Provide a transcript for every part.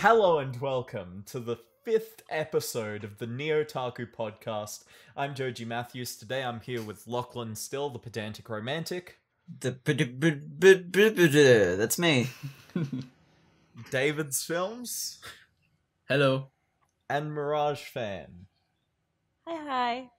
Hello and welcome to the 5th episode of the Neotaku podcast. I'm Joji Matthews. Today I'm here with Lachlan Still, the Pedantic Romantic. That's me. David's Films. Hello. And Mirage Fan. Hi.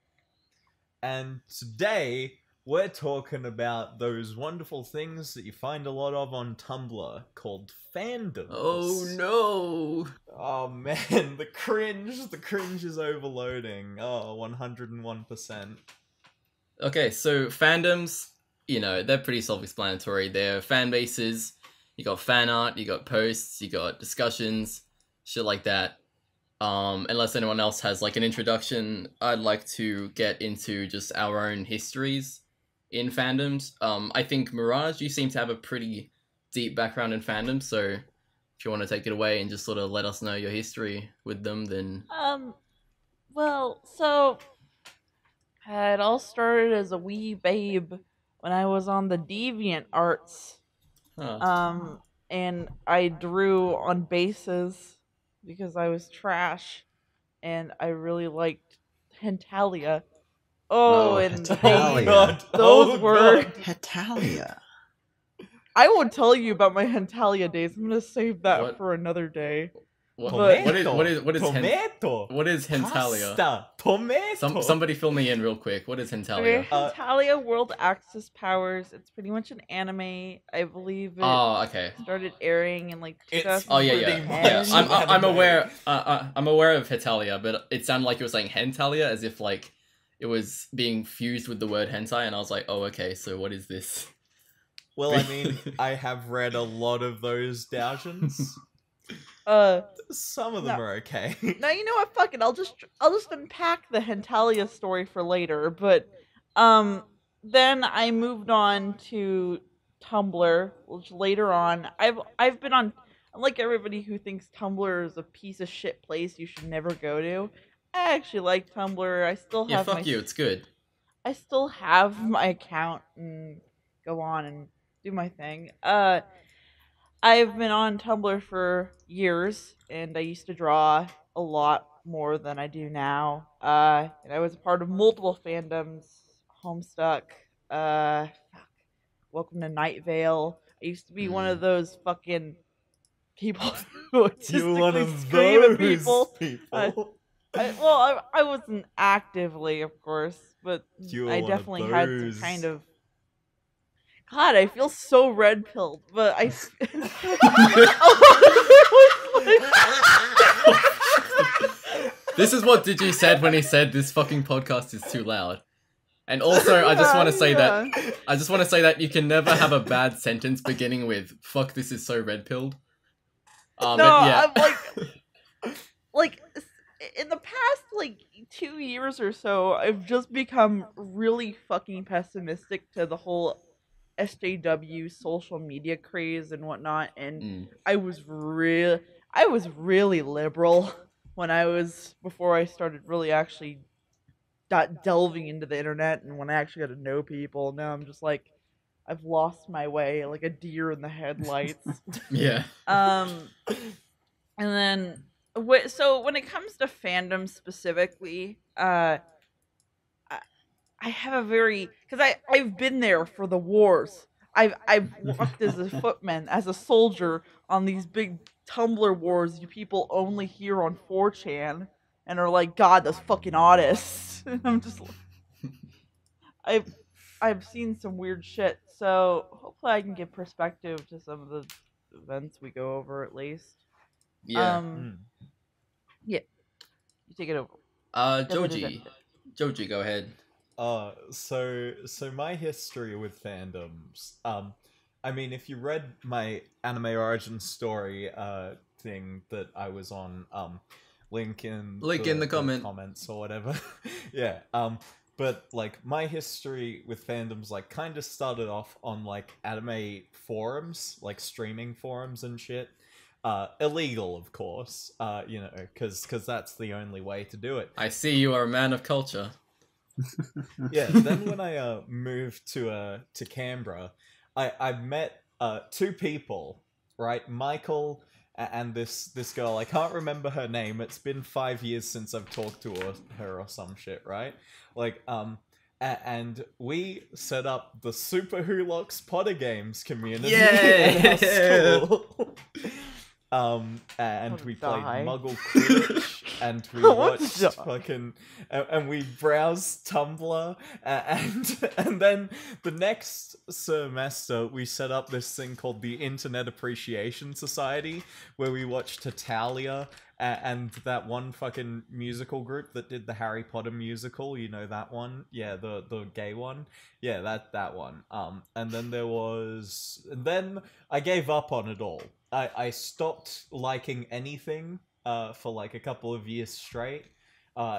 And today we're talking about those wonderful things that you find a lot of on Tumblr called fandoms. Oh no. Oh man, the cringe is overloading. Oh, 101%. Okay, so fandoms, they're pretty self-explanatory. They're fan bases, you got fan art, you got posts, you got discussions, shit like that. Unless anyone else has like an introduction, I'd like to get into just our own histories in fandoms. I think Mirage, you seem to have a pretty deep background in fandoms, so if you want to take it away and just sort of let us know your history with them, then... Well, so it all started as a wee babe when I was on the Deviant Arts. Huh. And I drew on bases because I was trash, and I really liked Hentalia. And Hentalia. those were... Hentalia. I won't tell you about my Hentalia days. I'm gonna save that What? for another day. What Tomato. What is Hentalia? Pasta. Tomato. Somebody fill me in real quick. What is Hentalia? Okay, Hentalia World Access Powers. It's pretty much an anime. I believe it Oh, okay. started airing in like It's 2010. Oh yeah. Pretty Yeah, much. I'm aware. I'm aware of Hetalia, but it sounded like you were saying Hentalia, as if like it was being fused with the word hentai, and I was like, oh, okay. So what is this? Well, I mean, I have read a lot of those doujins. Some of them No. are okay. Now you know what? Fuck it. I'll just unpack the Hentalia story for later. But then I moved on to Tumblr, which later on I've been on. Unlike everybody who thinks Tumblr is a piece of shit place you should never go to, I actually like Tumblr. I still Yeah, have fuck you. It's good. I still have my account and go on and do my thing. I've been on Tumblr for years, and I used to draw a lot more than I do now. And I was a part of multiple fandoms. Homestuck, Welcome to Night Vale. I used to be one of those fucking people who You one artistically of scream at those people. I wasn't actively, of course, but You were I one of definitely had those. some kind of... God, I feel so red-pilled, but I... This is what Digi said when he said this fucking podcast is too loud. And also, I just want to say that you can never have a bad sentence beginning with "fuck, this is so red-pilled." No, yeah. I'm like, in the past, 2 years or so, I've just become really fucking pessimistic to the whole SJW social media craze and whatnot, and I was really liberal before I started really actually delving into the internet, and when I actually got to know people. Now I'm just like, I've lost my way like a deer in the headlights. Yeah. And then, so when it comes to fandom specifically, I have a because I've been there for the wars. I've walked as a footman, as a soldier on these big Tumblr wars you people only hear on 4chan and are like, God, those fucking artists. And I'm just like, I've seen some weird shit, so hopefully I can give perspective to some of the events we go over at least. Yeah. Yeah. You take it over. Joji, go ahead. So my history with fandoms. I mean, if you read my anime origin story thing that I was on, link in the comments or whatever. Yeah. But like my history with fandoms like kind of started off on like anime forums, like streaming forums and shit. Illegal, of course. Because that's the only way to do it. I see you are a man of culture. Yeah. Then when I moved to Canberra, I met two people, right? Michael and this girl, I can't remember her name. It's been 5 years since I've talked to her or some shit, right? Like and we set up the Super Hulox Potter Games community at our school. And we played Die. Muggle Quidditch, and we I would watched die. fucking, and we browsed Tumblr, and then the next semester we set up this thing called the Internet Appreciation Society, where we watched Tatalia and that one fucking musical group that did the Harry Potter musical. You know that one? Yeah, the gay one. Yeah, that one. And then then I gave up on it all. I stopped liking anything for like a couple of years straight.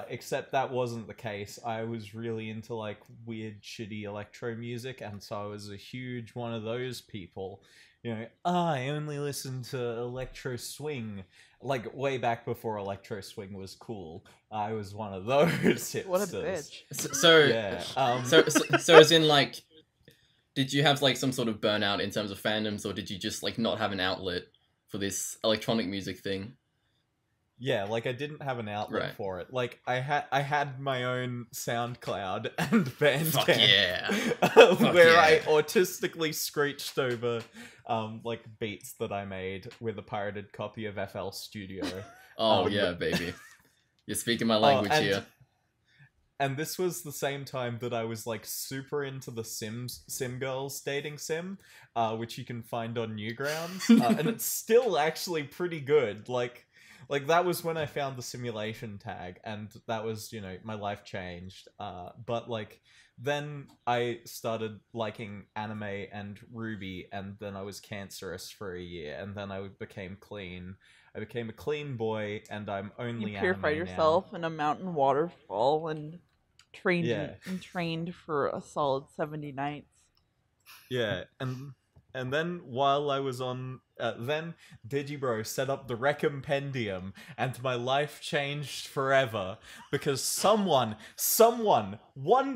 Except that wasn't the case. I was really into like weird, shitty electro music, and so I was a huge one of those people. You know, I only listen to electro swing. Like way back before electro swing was cool, I was one of those hipsters. What a bitch. So Yeah. so as in like, did you have like some sort of burnout in terms of fandoms, or did you just like not have an outlet for this electronic music thing? Yeah, like I didn't have an outlet Right. for it. Like I had my own SoundCloud and Bandcamp. Fuck yeah. Where yeah. I autistically screeched over like beats that I made with a pirated copy of FL Studio. Oh Um, yeah, baby. You're speaking my language and- here. And this was the same time that I was like super into the Sim Girls dating sim, which you can find on Newgrounds, and it's still actually pretty good. Like that was when I found the simulation tag, and that was, you know, my life changed. But like then I started liking anime and Ruby, and then I was cancerous for a year, and then I became clean. I became a clean boy, and I'm only You purified anime yourself in a mountain waterfall and trained Yeah. and trained for a solid 70 nights. Yeah, and then while I was on, then Digibro set up the Recompendium, and my life changed forever because one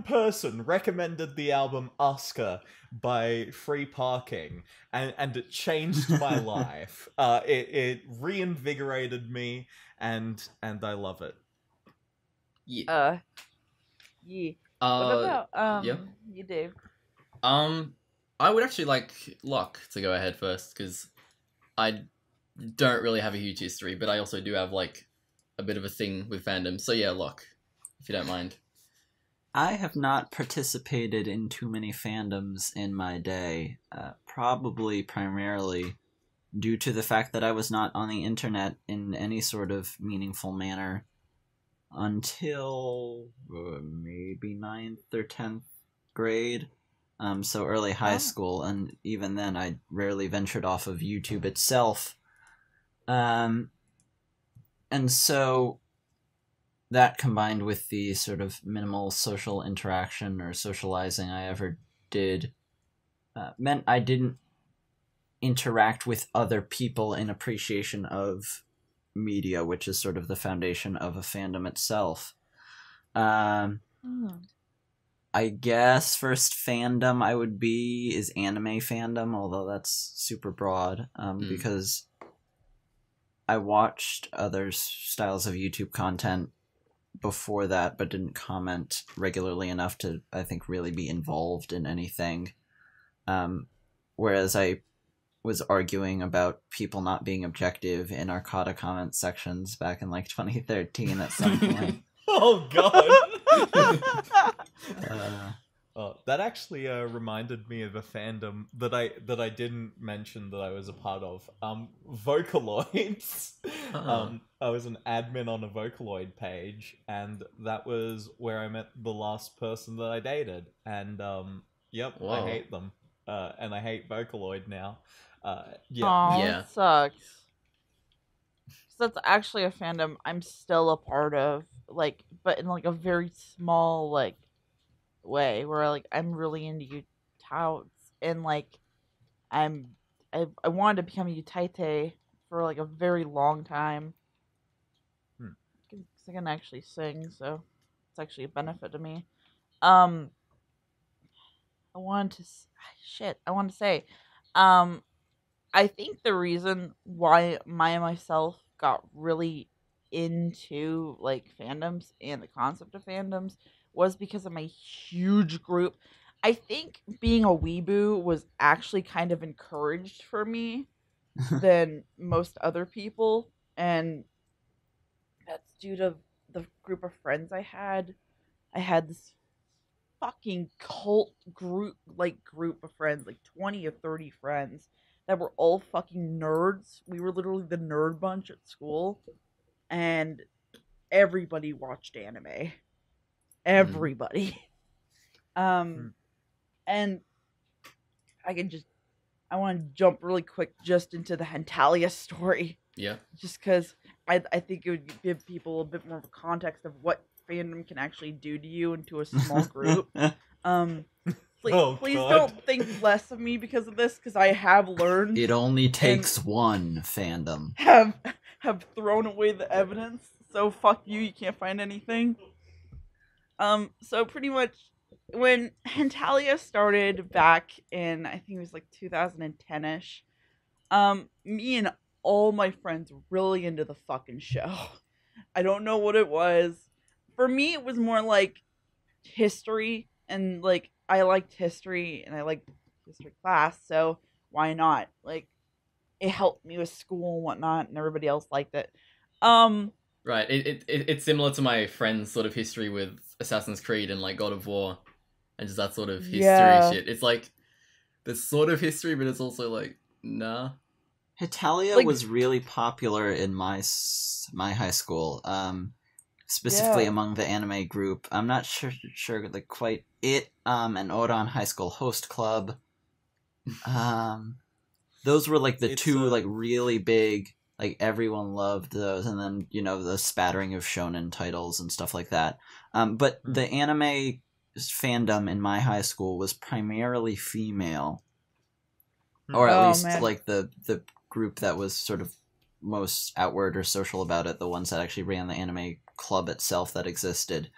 person recommended the album Oscar by Free Parking, and it changed my life. It reinvigorated me, and I love it. Yeah. Yeah. What about yeah. you, Dave? I would actually like Locke to go ahead first, because I don't really have a huge history, but I also do have like a bit of a thing with fandom. So yeah, Locke, if you don't mind. I have not participated in too many fandoms in my day, probably primarily due to the fact that I was not on the internet in any sort of meaningful manner until maybe 9th or 10th grade. So early high school, and even then I rarely ventured off of YouTube itself. And so that, combined with the sort of minimal social interaction or socializing I ever did, meant I didn't interact with other people in appreciation of media, which is sort of the foundation of a fandom itself. I guess first fandom I would be is anime fandom, although that's super broad, because I watched other styles of YouTube content before that, but didn't comment regularly enough to, I think, really be involved in anything. Whereas I was arguing about people not being objective in Arcada comment sections back in like 2013 at some point. Oh god. Uh, That actually reminded me of a fandom that I didn't mention that I was a part of. Vocaloids. I was an admin on a Vocaloid page, and that was where I met the last person that I dated. And yep, Whoa. I hate them. And I hate Vocaloid now. Yeah. Aw, Yeah. that sucks. So that's actually a fandom I'm still a part of, like, but in like a very small like way, where like I'm really into Utouts, and like I wanted to become a Utaite for like a very long time. Because I can actually sing, so it's actually a benefit to me. I wanted to say, I think the reason why myself got really into like fandoms and the concept of fandoms was because of my huge group. I think being a weeboo was actually kind of encouraged for me than most other people, and that's due to the group of friends I had. I had this fucking cult group of friends, like 20 or 30 friends that were all fucking nerds. We were literally the nerd bunch at school, and everybody watched anime. Everybody. And I want to jump really quick just into the Hentalia story. Yeah. Just because I think it would give people a bit more of a context of what fandom can actually do to you into a small group. Please don't think less of me because of this, because I have learned. It only takes one fandom. Have thrown away the evidence, so fuck you. You can't find anything. So pretty much when Hentalia started back in, I think it was like 2010ish. Me and all my friends were really into the fucking show. I don't know what it was. For me, it was more like history, and like I liked history and I liked history class, so why not? Like, it helped me with school and whatnot, and everybody else liked it. Right. It's similar to my friend's sort of history with Assassin's Creed and like God of War, and just that sort of history shit. It's like there's sort of history, but it's also like nah. Hetalia was really popular in my high school, specifically among the anime group. I'm not sure like quite it. And Odon High School Host Club. Those were like the two like really big. Like everyone loved those, and then the spattering of shonen titles and stuff like that. But the anime fandom in my high school was primarily female, or at least like the group that was sort of most outward or social about it, the ones that actually ran the anime club itself that existed.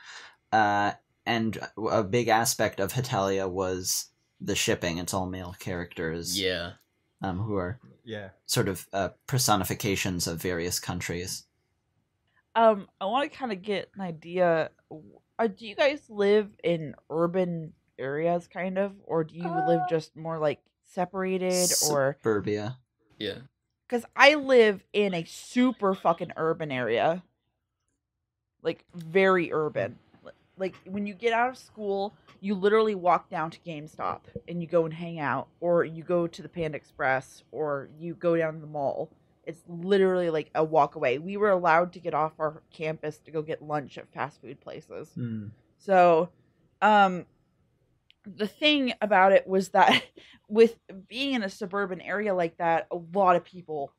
And a big aspect of Hetalia was the shipping. It's all male characters. Yeah. Who are sort of personifications of various countries. I want to kind of get an idea. Do you guys live in urban areas, kind of, or do you live just more like separated or suburbia? Yeah. Because I live in a super fucking urban area, like very urban. Like when you get out of school, you literally walk down to GameStop and you go and hang out, or you go to the Panda Express, or you go down to the mall. It's literally like a walk away. We were allowed to get off our campus to go get lunch at fast food places. So, the thing about it was that with being in a suburban area like that, a lot of people,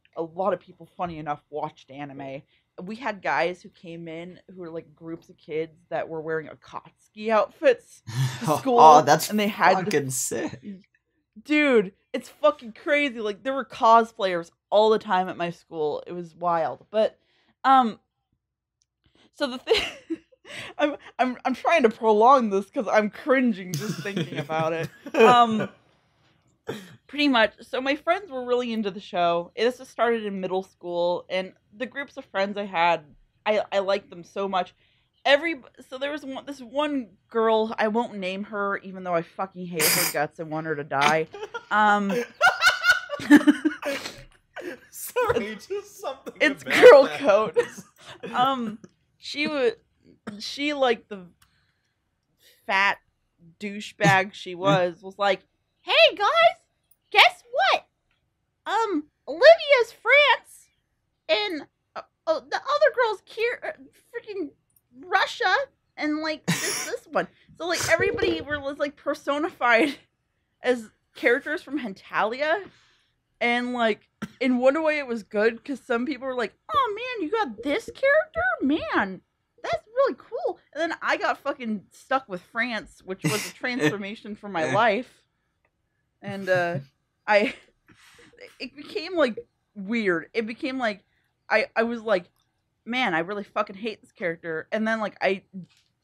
funny enough, watched anime. We had guys who came in who were like groups of kids that were wearing Akatsuki outfits to school. Oh, that's and they had fucking sick. Dude, it's fucking crazy. Like, there were cosplayers all the time at my school. It was wild. But so the thing I'm trying to prolong this because I'm cringing just thinking about it. Pretty much. So my friends were really into the show. This started in middle school, and the groups of friends I had, I liked them so much. So there was this one girl, I won't name her, even though I fucking hate her guts and want her to die. Sorry, just something. It's girl code. She like the fat douchebag she was like, hey guys, guess what? Olivia's France, and the other girl's freaking Russia, and like this one. So like everybody was like personified as characters from Hentalia, and like in one way it was good because some people were like, oh man, you got this character, man, that's really cool. And then I got fucking stuck with France, which was a transformation for my life. And it became like weird. It became like I was like, man, I really fucking hate this character. And then like I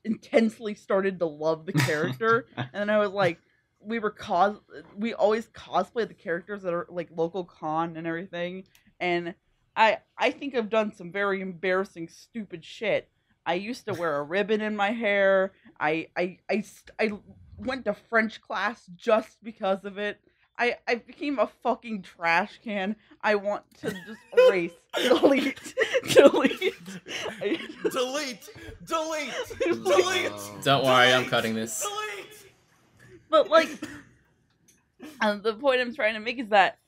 intensely started to love the character. And then I was like, we always cosplay the characters that are like local con and everything, and I think I've done some very embarrassing stupid shit. I used to wear a ribbon in my hair. I went to French class just because of it. I became a fucking trash can. I want to just erase, delete, delete. Delete! Delete! Delete! Don't worry, I'm cutting this. Delete! But like, the point I'm trying to make is that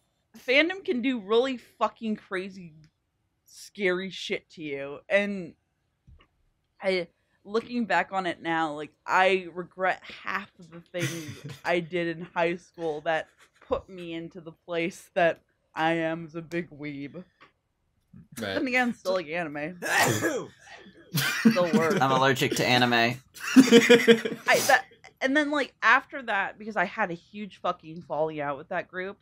fandom can do really fucking crazy, scary shit to you, and looking back on it now, like I regret half of the things I did in high school that put me into the place that I am as a big weeb. Right. Then again, still like anime. Still works. I'm allergic to anime. And then like after that, because I had a huge fucking falling out with that group,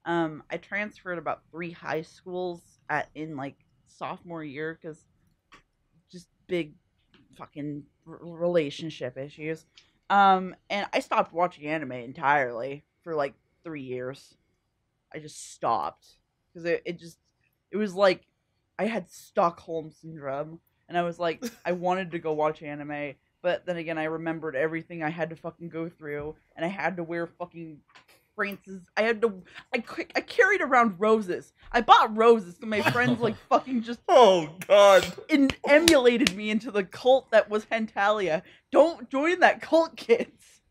I transferred about 3 high schools in like sophomore year because just big fucking relationship issues. And I stopped watching anime entirely for like 3 years. I just stopped because it was like I had Stockholm syndrome, and I was like I wanted to go watch anime, but then again I remembered everything I had to fucking go through, and I had to wear fucking Francis. I carried around roses. I bought roses so my friends like fucking just Oh god. emulated me into the cult that was Hentalia. Don't join that cult, kids.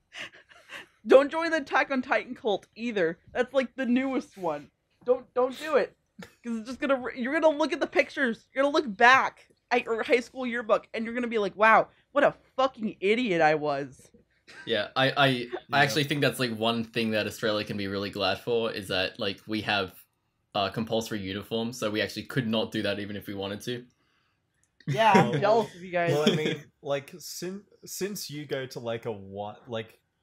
Don't join the Attack on Titan cult either. That's like the newest one. Don't do it, because it's just you're gonna look at the pictures. You're gonna look back at your high school yearbook, and you're gonna be like, wow, what a fucking idiot I was. Yeah, I actually think that's like one thing that Australia can be really glad for, is that like we have compulsory uniforms, so we actually could not do that even if we wanted to. Yeah, I'm jealous of you guys. Well, I mean, like since you go to like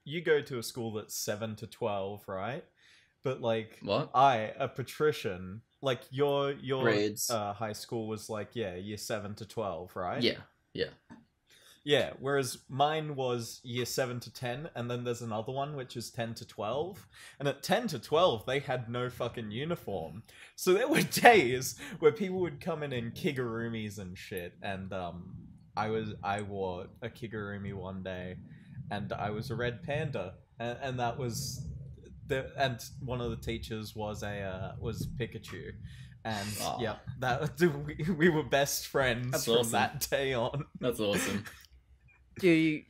you go to a school that's 7 to 12, right? But like What? a patrician, like your Grades. high school was like year 7 to 12, right? Yeah. Yeah, whereas mine was year 7 to 10, and then there's another one which is 10 to 12. And at 10 to 12, they had no fucking uniform. So there were days where people would come in kigurumis and shit, and I wore a kigurumi one day, and I was a red panda, and that was and one of the teachers was Pikachu. And Aw. yeah, that we were best friends That's from awesome. that day on. That's awesome. Dude,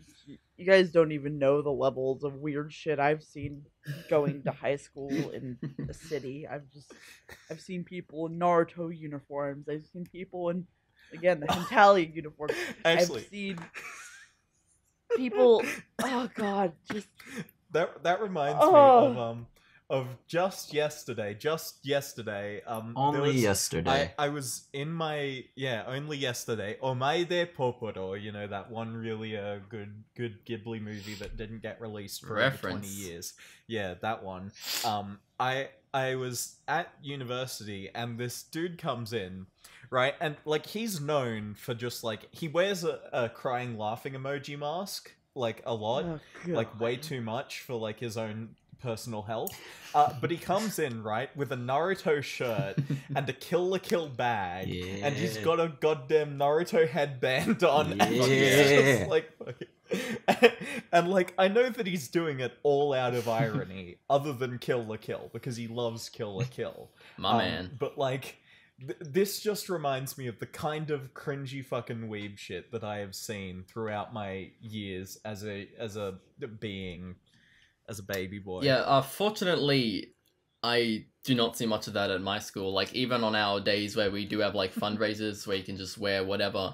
you guys don't even know the levels of weird shit I've seen going to high school in the city. I've seen people in Naruto uniforms. I've seen people in, again, the Hentalia uniforms. Actually, I've seen people. Oh god, just that reminds Oh. me of just yesterday. Only yesterday. I was in my only yesterday. Omaide Poporo, you know, that one really good Ghibli movie that didn't get released for over 20 Reference. years. Yeah, that one. I was at university, and this dude comes in, right? And like he's known for just like he wears a crying laughing emoji mask like a lot. oh, Like way God. too much for like his own personal health. But he comes in, right, with a Naruto shirt and a Kill la Kill bag, and he's Yeah. got a goddamn Naruto headband on, and he's Yeah. just like fucking... and like I know that he's doing it all out of irony, other than Kill la Kill, because he loves Kill la Kill. My man. But like this just reminds me of the kind of cringy fucking weeb shit that I have seen throughout my years as a being, as a baby boy. Yeah, fortunately, I do not see much of that at my school. Like, even on our days where we do have, like, fundraisers where you can just wear whatever,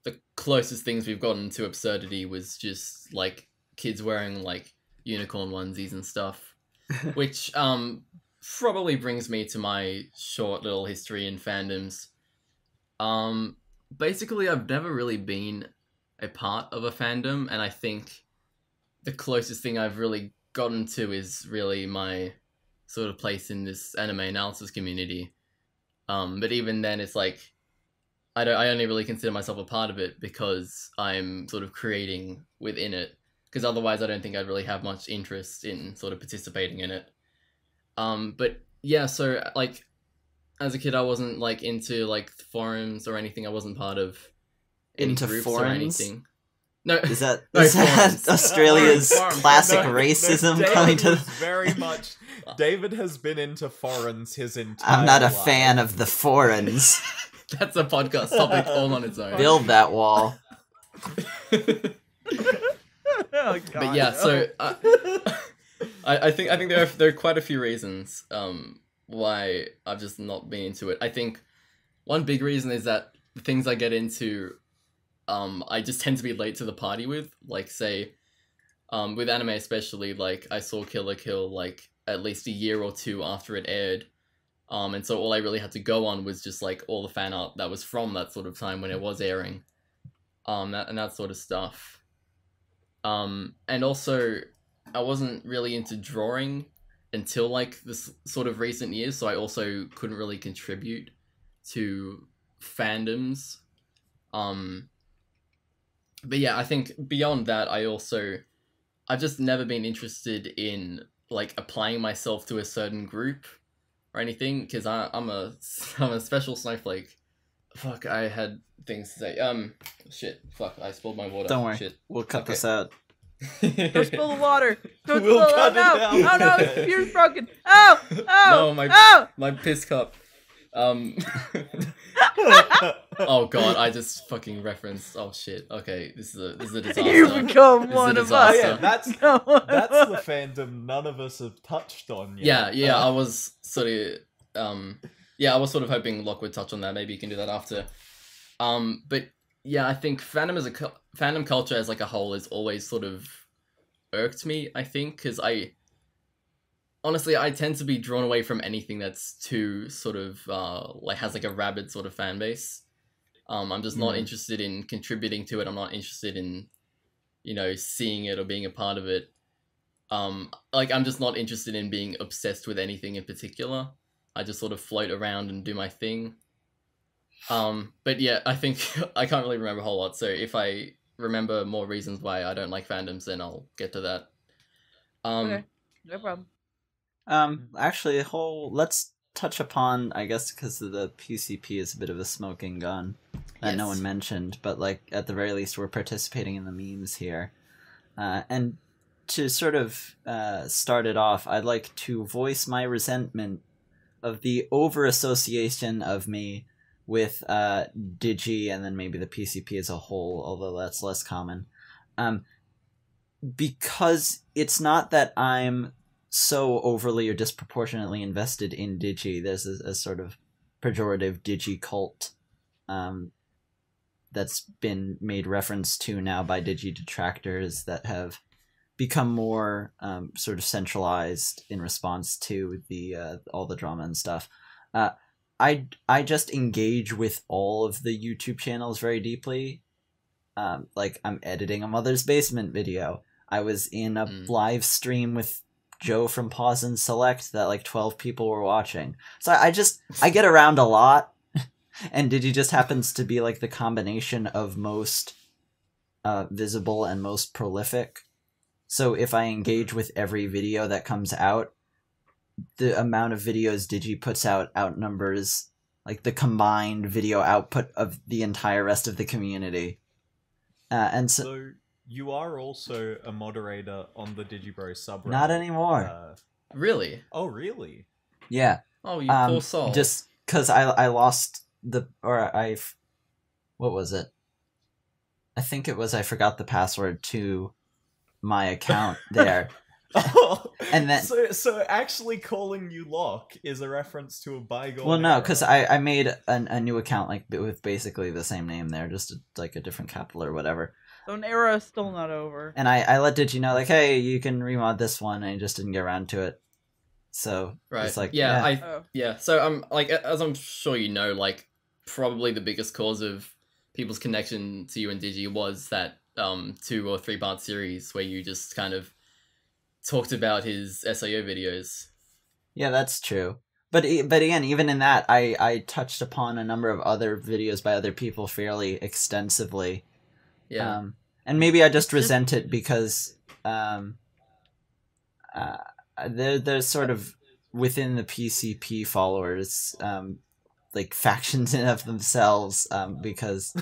the closest things we've gotten to absurdity was just, like, kids wearing, like, unicorn onesies and stuff. Which, probably brings me to my short little history in fandoms. Basically, I've never really been a part of a fandom, and I think the closest thing I've really gotten to is really my sort of place in this anime analysis community. But even then, it's like I only really consider myself a part of it because I'm sort of creating within it. because otherwise I don't think I'd really have much interest in sort of participating in it. But yeah, so like as a kid, I wasn't like into like forums or anything. I wasn't part of any Into groups forums? or anything. No, Is that No, is that forums. Australia's Forums. classic No, racism David coming to? was very much. David has been into forums his entire I'm not a life. fan of the foreigners. that's a podcast topic all on its own. Build that wall. Oh, God, But yeah, so I think there are quite a few reasons why I've just not been into it. I think one big reason is that the things I get into, I just tend to be late to the party with. Like, say, with anime especially, like I saw Kill la Kill like at least a year or two after it aired, and so all I really had to go on was just like all the fan art that was from that sort of time when it was airing, that sort of stuff. And also, I wasn't really into drawing until like this sort of recent years, so I also couldn't really contribute to fandoms. But yeah, I think beyond that, I've just never been interested in like applying myself to a certain group or anything, because I'm a special snowflake. Fuck, I had things to say. Shit, fuck, I spilled my water. Don't worry, Shit. we'll cut Okay. this out. Don't spill the water. Don't We'll spill cut it. it No. out. Oh no, his computer's broken. Oh, No, oh. my piss cup. Oh god, I just fucking referenced. Oh shit. Okay, this is a disaster. You become This is a one of Oh, us. yeah, disaster. that's the fandom none of us have touched on yet. Yeah, I was sort of I was sort of hoping Locke would touch on that. Maybe you can do that after. But yeah, I think fandom culture as like a whole has always sort of irked me, I think, because honestly, I tend to be drawn away from anything that's too sort of like has like a rabid sort of fan base. I'm just not interested in contributing to it. I'm not interested in, seeing it or being a part of it. Like I'm just not interested in being obsessed with anything in particular. I just sort of float around and do my thing. But yeah, I think I can't really remember a whole lot. So if I remember more reasons why I don't like fandoms, then I'll get to that. Okay, no problem. Actually, let's touch upon, I guess, because the PCP is a bit of a smoking gun that no Yes. one mentioned, but like at the very least, we're participating in the memes here. And to sort of start it off, I'd like to voice my resentment of the over-association of me with Digi and then maybe the PCP as a whole, although that's less common. Because it's not that I'm so overly or disproportionately invested in Digi. There's a sort of pejorative Digi cult that's been made reference to now by Digi detractors that have become more sort of centralized in response to the all the drama and stuff. I just engage with all of the YouTube channels very deeply. Like I'm editing a Mother's Basement video. I was in a live stream with Joe from Pause and Select that like 12 people were watching. So I get around a lot, and Digi just happens to be like the combination of most visible and most prolific. So if I engage with every video that comes out, the amount of videos Digi puts out outnumbers like the combined video output of the entire rest of the community. And so you are also a moderator on the Digibro subreddit. not anymore. Really? Oh, really? Yeah. Oh, you poor soul. Just because I lost what was it? I think it was I forgot the password to my account there. And then so actually calling you Locke is a reference to a bygone well, no, era. because I made a new account like with basically the same name there, just like a different capital or whatever. So an era is still not over. And I let Digi know like, hey, you can remod this one, and I just didn't get around to it. So right. it's like yeah. So like as I'm sure you know, like probably the biggest cause of people's connection to you and Digi was that 2 or 3 part series where you just kind of talked about his SAO videos. Yeah, that's true. But again, even in that, I touched upon a number of other videos by other people fairly extensively. Yeah. And maybe I just resent it because um, there's sort of within the PCP followers, like factions in of themselves, because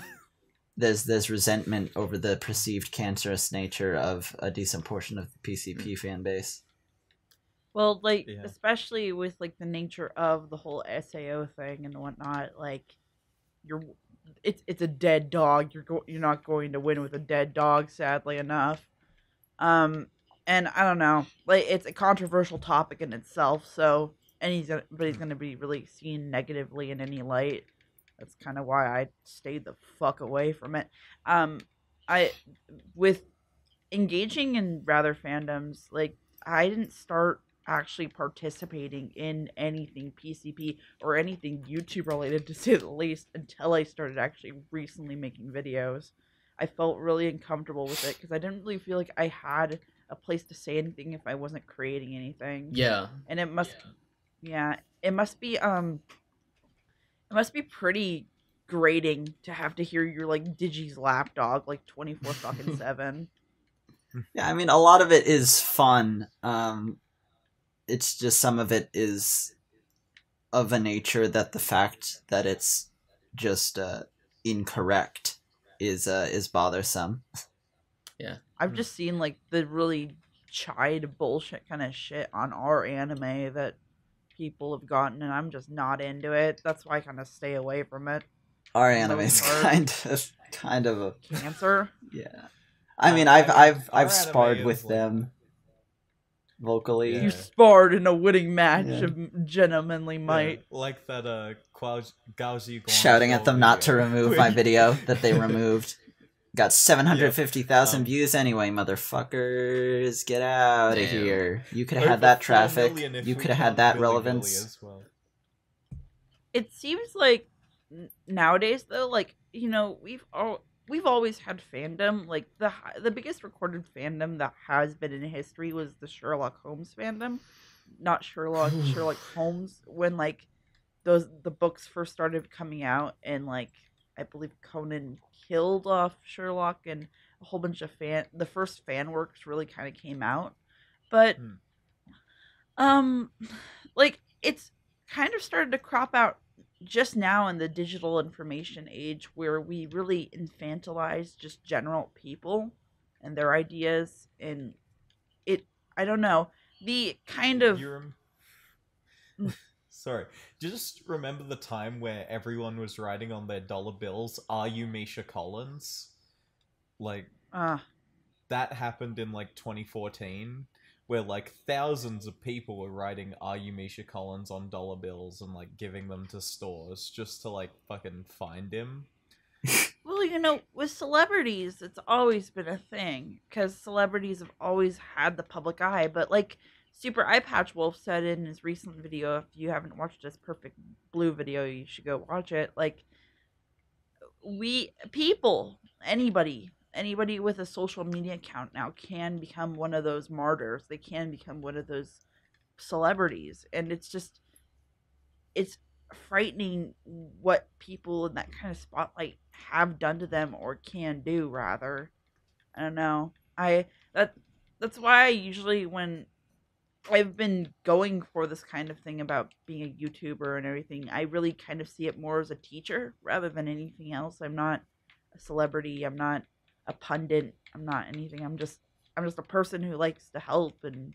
there's resentment over the perceived cancerous nature of a decent portion of the PCP fan base. Well, like Yeah. especially with like the nature of the whole SAO thing and whatnot, like it's a dead dog. You're not going to win with a dead dog, sadly enough. And I don't know, like it's a controversial topic in itself. So, and he's gonna be really seen negatively in any light. That's kind of why I stayed the fuck away from it. I with engaging in rather fandoms, like I didn't start actually participating in anything PCP or anything YouTube related, to say the least, until I started actually recently making videos. I felt really uncomfortable with it because I didn't really feel like I had a place to say anything if I wasn't creating anything. Yeah. And it must, yeah, it must be pretty grating to have to hear your like Digi's lapdog like 24 fucking 7. Yeah, I mean, a lot of it is fun. It's just some of it is of a nature that the fact that it's just incorrect is bothersome. Yeah. I've just seen like the really chide bullshit kind of shit on our anime that people have gotten, and I'm just not into it. That's why I kind of stay away from it. Our anime's kind of a cancer. Yeah, I mean, I've sparred anime with is, them vocally. Yeah. You sparred in a winning match Yeah. of gentlemanly might. Yeah, like that Gaozi Shouting at them not to remove my video that they removed. Got 750,000 Yeah. views anyway, motherfuckers. Get out of Damn. here. You could have Over had that 4 traffic. million if You we could have count had that Billy Billy relevance. as well. It seems like nowadays though, like, you know, we've always had fandom. Like the biggest recorded fandom that has been in history was the Sherlock Holmes fandom. Not Sherlock Holmes, when like the books first started coming out, and like I believe Conan killed off Sherlock, and a whole bunch of the first fan works really kind of came out. But like it's kind of started to crop out just now in the digital information age, where we really infantilize just general people and their ideas, and I don't know, the kind of Sorry, just remember the time where everyone was writing on their dollar bills, "Are you Misha Collins?" Like that happened in like 2014, where like thousands of people were writing "Are you Misha Collins" on dollar bills and like giving them to stores just to like fucking find him. Well, you know, with celebrities, it's always been a thing, because celebrities have always had the public eye. But like Super Eye Patch Wolf said in his recent video, if you haven't watched his Perfect Blue video, you should go watch it. Like, anybody with a social media account now can become one of those martyrs. They can become one of those celebrities, and it's frightening what people in that kind of spotlight have done to them, or can do, rather. I don't know. That's why I usually, when I've been going for this kind of thing about being a YouTuber and everything, I really kind of see it more as a teacher rather than anything else. I'm not a celebrity. I'm not a pundit. I'm not anything. I'm just a person who likes to help and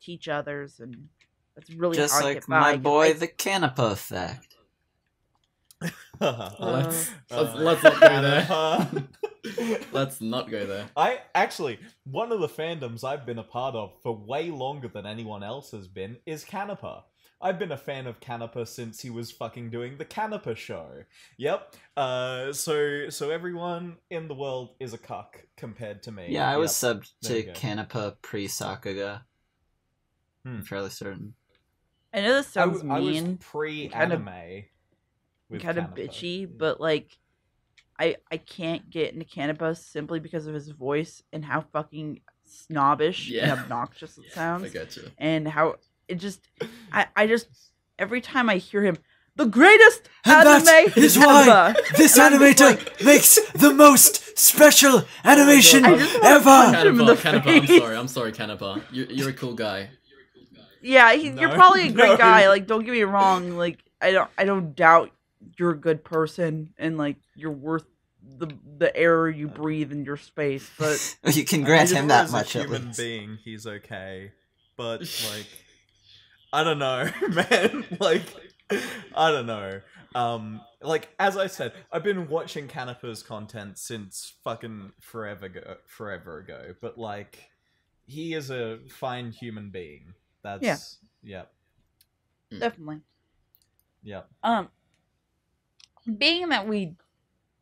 teach others, and that's really Just how I like get by, my 'cause boy, the Canepa effect. Let's not go there. Let's not go there. I actually, one of the fandoms I've been a part of for way longer than anyone else has been is Canepa. I've been a fan of Canepa since he was fucking doing the Canepa show. Yep. So everyone in the world is a cuck compared to me. Yeah, I was Yep. subbed There to you go. Canepa pre-Sakuga. I'm fairly certain. I know this sounds I was mean, pre-anime. with kind of Canepa. bitchy, but like I can't get into Cannabis simply because of his voice and how fucking snobbish and obnoxious it I sounds, got you. and how it just I just every time I hear him, the greatest And anime that is why ever. this And I'm just animator like, makes the most special animation I just wanna ever. punch him in the Kanapa, I'm face. sorry, Kanapa. You're a cool guy. Yeah, No, you're probably a great no. guy. Like, don't get me wrong. Like, I don't doubt you're a good person and like you're worth the air you breathe in your space. But You can grant him that as much a at human least. being, he's okay. But like, I don't know, man. Like, I don't know. Like as I said, I've been watching Canipa's content since fucking forever ago. But like, he is a fine human being. That's yep. definitely. Yep. Being that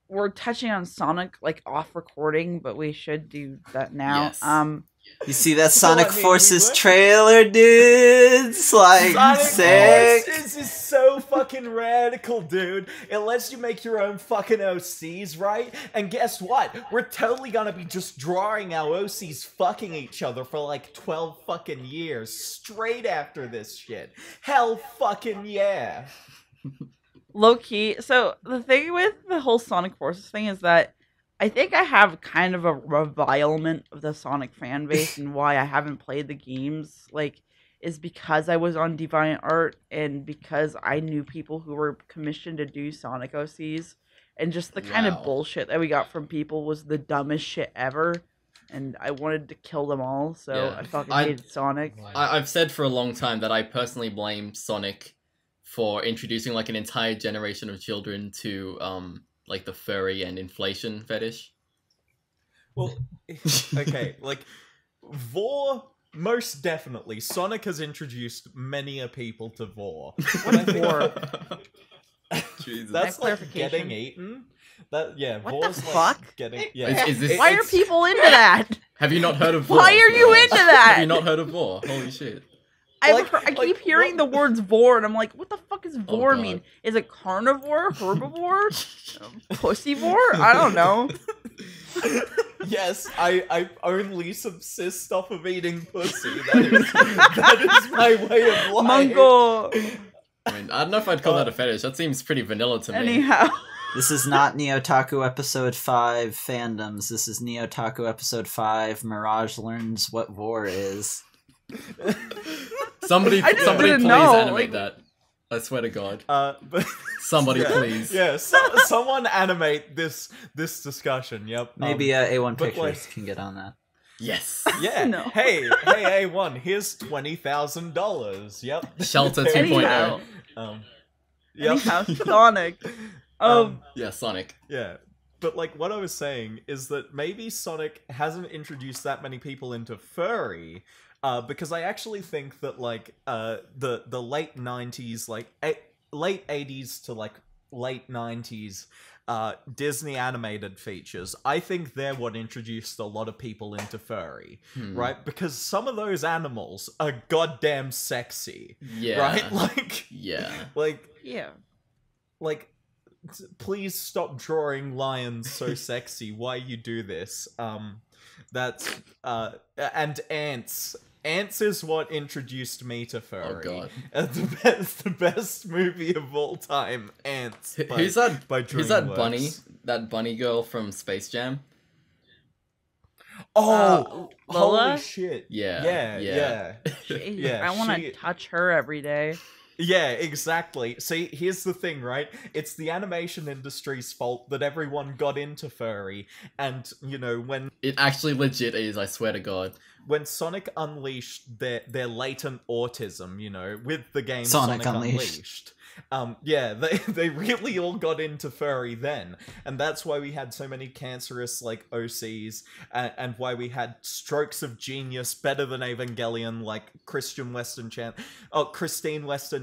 we're touching on Sonic like off recording, but we should do that now. Yes. You see that So, Sonic I mean, Forces we were- trailer, dudes? Like, Sonic sick. Forces is so fucking radical, dude. It lets you make your own fucking OCs, right? And guess what? We're totally gonna be just drawing our OCs fucking each other for like 12 fucking years straight after this shit. Hell fucking yeah. Low key. So the thing with the whole Sonic Forces thing is that I think I have kind of a revilement of the Sonic fan base and why I haven't played the games. Like, is because I was on Deviant Art and because I knew people who were commissioned to do Sonic OCs, and just the kind Wow. of bullshit that we got from people was the dumbest shit ever. And I wanted to kill them all, so Yeah. I fucking I- hated Sonic. I've said for a long time that I personally blame Sonic for introducing like an entire generation of children to like the furry and inflation fetish. Well, okay, like, Vor, most definitely. Sonic has introduced many a people to Vor. What is Vor? Jesus. That's like clarification. getting eaten. That yeah. What the Vor's like fuck? getting yeah. Is this- Why are it's- people into that? Have you not heard of Vor? Why are you into that? Have you not heard of Vor? Holy shit. Like- I like, keep hearing what- the words vor, and I'm like, what the fuck does vor God. mean? Is it carnivore, herbivore, pussivore? I don't know. Yes, I only subsist off of eating pussy. That is my way of life. Mungo. I mean, I don't know if I'd call that a fetish. That seems pretty vanilla to me. Anyhow, This is not Neotaku episode 5 fandoms. This is Neotaku episode 5 Mirage learns what vor is. Somebody I just please didn't know, animate like- that. I swear to God. But Somebody yeah, please. Yeah, someone animate this discussion. Yep. Maybe A1 but, Pictures like- can get on that. Yes. Yeah. No. Hey, A1. Here's $20,000. Yep. Shelter There we 2.0. Anyhow. go. Yep. anyhow, Sonic. Yeah, Sonic. Yeah. But like what I was saying is that maybe Sonic hasn't introduced that many people into furry, because I actually think that like the late 90s, like late 80s to like late 90s Disney animated features, I think they're what introduced a lot of people into furry, right? Because some of those animals are goddamn sexy, Yeah. right? Like, Yeah. Yeah. like, please stop drawing lions so sexy. Why you do this? That's and ants. Ants is what introduced me to furry. Oh, The best movie of all time. Ants. Who's that? By Who's that DreamWorks. bunny? That bunny girl from Space Jam? Oh, Lola? holy shit! Yeah, yeah. Jeez, Yeah, I want she- to touch her every day. Yeah, exactly. See, here's the thing, right? It's the animation industry's fault that everyone got into furry, and you know when It actually legit is, I swear to God. Sonic unleashed their latent autism, you know, with the game Sonic Sonic Unleashed. yeah, they really all got into furry then, and that's why we had so many cancerous like OCs, and why we had strokes of genius better than Evangelion, like Christine Weston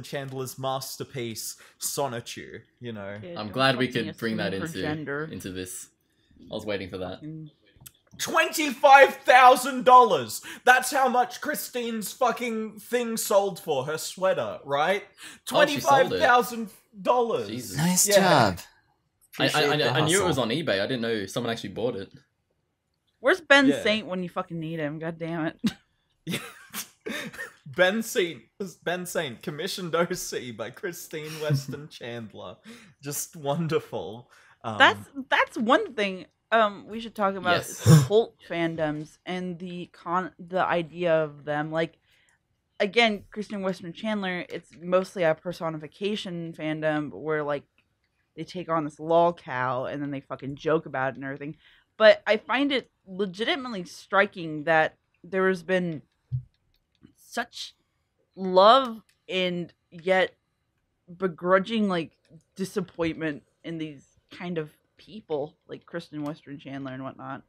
Chandler's masterpiece Sonichu. You know, Kid, I'm don't glad we fucking could bring that assume her gender. into this. I was waiting for that. $25,000. That's how much Christine's fucking thing sold for, her sweater, right? Oh, she sold it. $25,000. Jesus. Nice Yeah. job. I Appreciate the knew it was hustle. on eBay. I didn't know someone actually bought it. Where's Ben Yeah. Saint when you fucking need him? God damn it. Ben Saint, commissioned OC by Christine Weston Chandler. Just wonderful. That's one thing we should talk about is Yes. cult fandoms and the idea of them. Like, again, Kristen Western Chandler, it's mostly a personification fandom where like they take on this lol cow and then they fucking joke about it and everything. But I find it legitimately striking that there has been such love and yet begrudging like disappointment in these kind of people like Kristen Western Chandler and whatnot.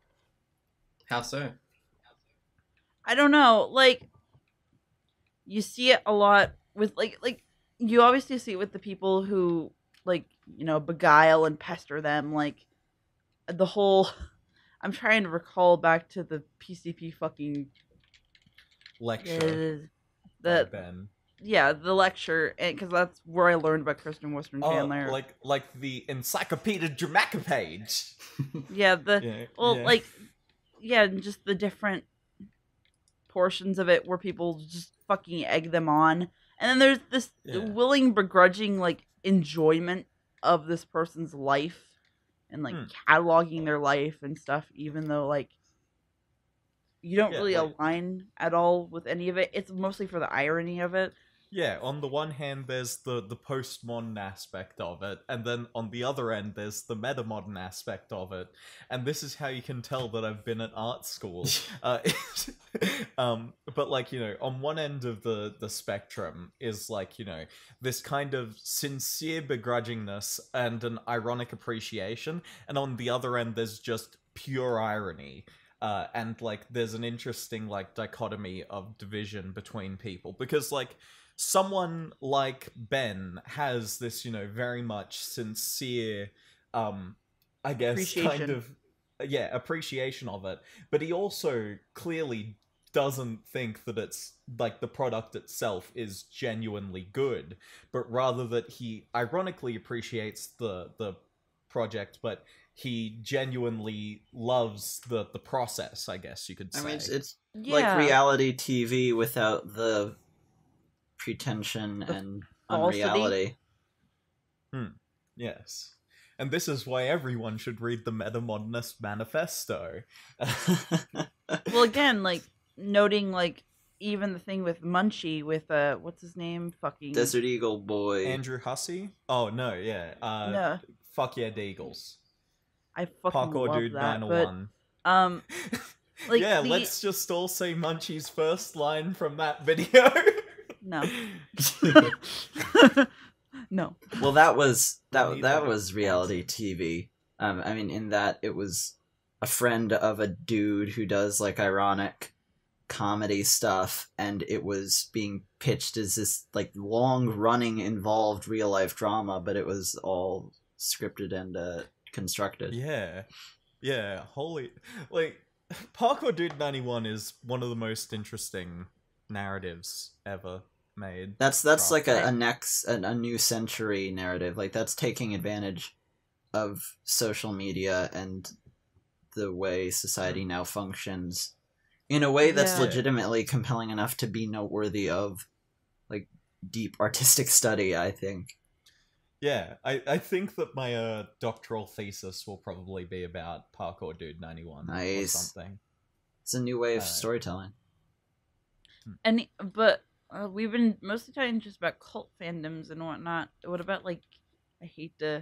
How so? I don't know, like you see it a lot with like you obviously see it with the people who like, you know, beguile and pester them, like the whole I'm trying to recall back to the PCP fucking Lecture the Ben. yeah, the lecture, because that's where I learned about Kristen Western Chandler. Like the Encyclopedia Dramatica page. Yeah, like yeah, just the different portions of it where people just fucking egg them on, and then there's this willing, begrudging like enjoyment of this person's life and like cataloging their life and stuff, even though like you don't really align at all with any of it. It's mostly for the irony of it. Yeah, on the one hand, there's the postmodern aspect of it, and then on the other end, there's the metamodern aspect of it. And this is how you can tell that I've been at art school. But like, you know, on one end of the spectrum is like, you know, this kind of sincere begrudgingness and an ironic appreciation, and on the other end, there's just pure irony. And like, there's an interesting like dichotomy of division between people, because like, someone like Ben has this, you know, very much sincere, I guess, kind of, appreciation of it. But he also clearly doesn't think that it's, like, the product itself is genuinely good, but rather that he ironically appreciates the project, but he genuinely loves the process, I guess you could say. I mean, it's like reality TV without the pretension and unreality. Yes. And this is why everyone should read the Metamodernist Manifesto. Well, again, like, noting, like, even the thing with Munchie with, what's his name? Fucking... Desert Eagle Boy. Andrew Hussey? Oh, no, yeah. No. Fuck yeah, Deagles. I fucking Parkour love Dude that, 901. Like yeah, let's just all say Munchie's first line from that video. No. No. Well, that was reality TV. I mean, in that it was a friend of a dude who does like ironic comedy stuff, and it was being pitched as this like long-running, involved real-life drama, but it was all scripted and constructed. Yeah. Holy, like, Parkour Dude 91 is one of the most interesting narratives ever made. That's like a new century narrative. Like, that's taking advantage of social media and the way society now functions in a way that's legitimately compelling enough to be noteworthy of like deep artistic study, I think. Yeah, I think that my doctoral thesis will probably be about Parkour Dude 91 or something. It's a new way of storytelling. But we've been mostly talking just about cult fandoms and whatnot. What about, like, I hate to...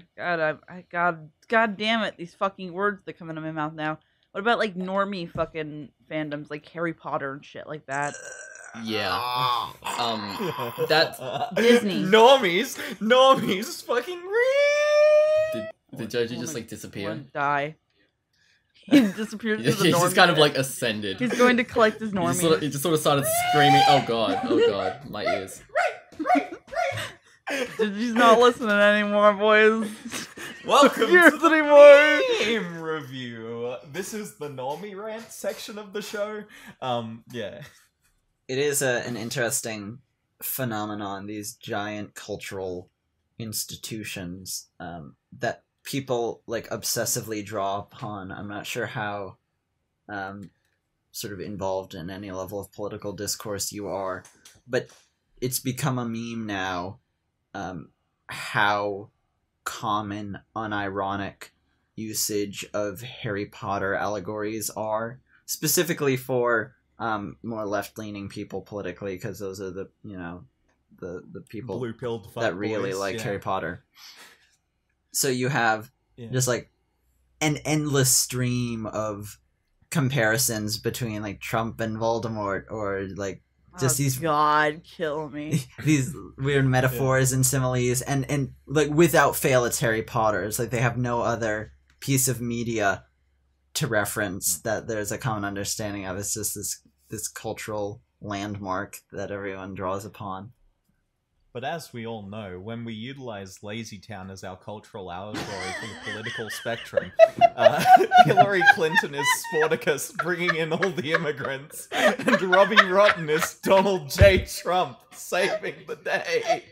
God damn it, these fucking words that come into my mouth now. What about, like, normie fucking fandoms, like Harry Potter and shit like that? Yeah. That's... Disney. Normies fucking real! Did Joji just, like, disappear? Die. He disappeared to the He's just kind of, like, ascended. He's going to collect his normies. He just sort of started screaming, oh god, my ears. He's not listening anymore, boys. Welcome to the game review. This is the normie rant section of the show. Yeah. It is an interesting phenomenon, these giant cultural institutions that people like obsessively draw upon. I'm not sure how sort of involved in any level of political discourse you are. But it's become a meme now, how common unironic usage of Harry Potter allegories are, specifically for more left-leaning people politically, because those are the the people blue-pilled that really boys, like yeah. Harry Potter. So you have just like an endless stream of comparisons between like Trump and Voldemort, or like just these God kill me. these weird metaphors and similes, and like without fail it's Harry Potter. It's like they have no other piece of media to reference that there's a common understanding of. It's just this cultural landmark that everyone draws upon. But as we all know, when we utilize Lazy Town as our cultural allegory for the political spectrum, Hillary Clinton is Sporticus bringing in all the immigrants, and Robbie Rotten is Donald J. Trump saving the day.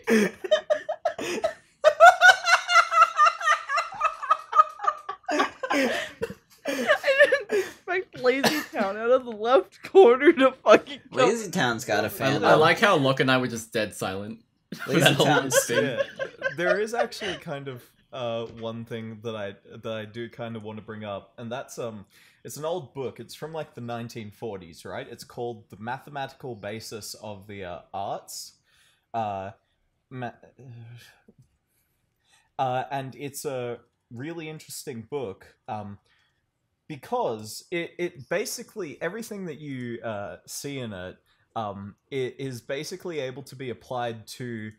I didn't expect Lazy Town out of the left corner to fucking come. Lazy Town's got a fan. I like how Locke and I were just dead silent. Lazy Town's Yeah, there is actually kind of one thing that I do kind of want to bring up, and that's it's an old book. It's from like the 1940s, right? It's called The Mathematical Basis of the Arts. And it's a really interesting book because it basically, everything that you see in it, it is basically able to be applied to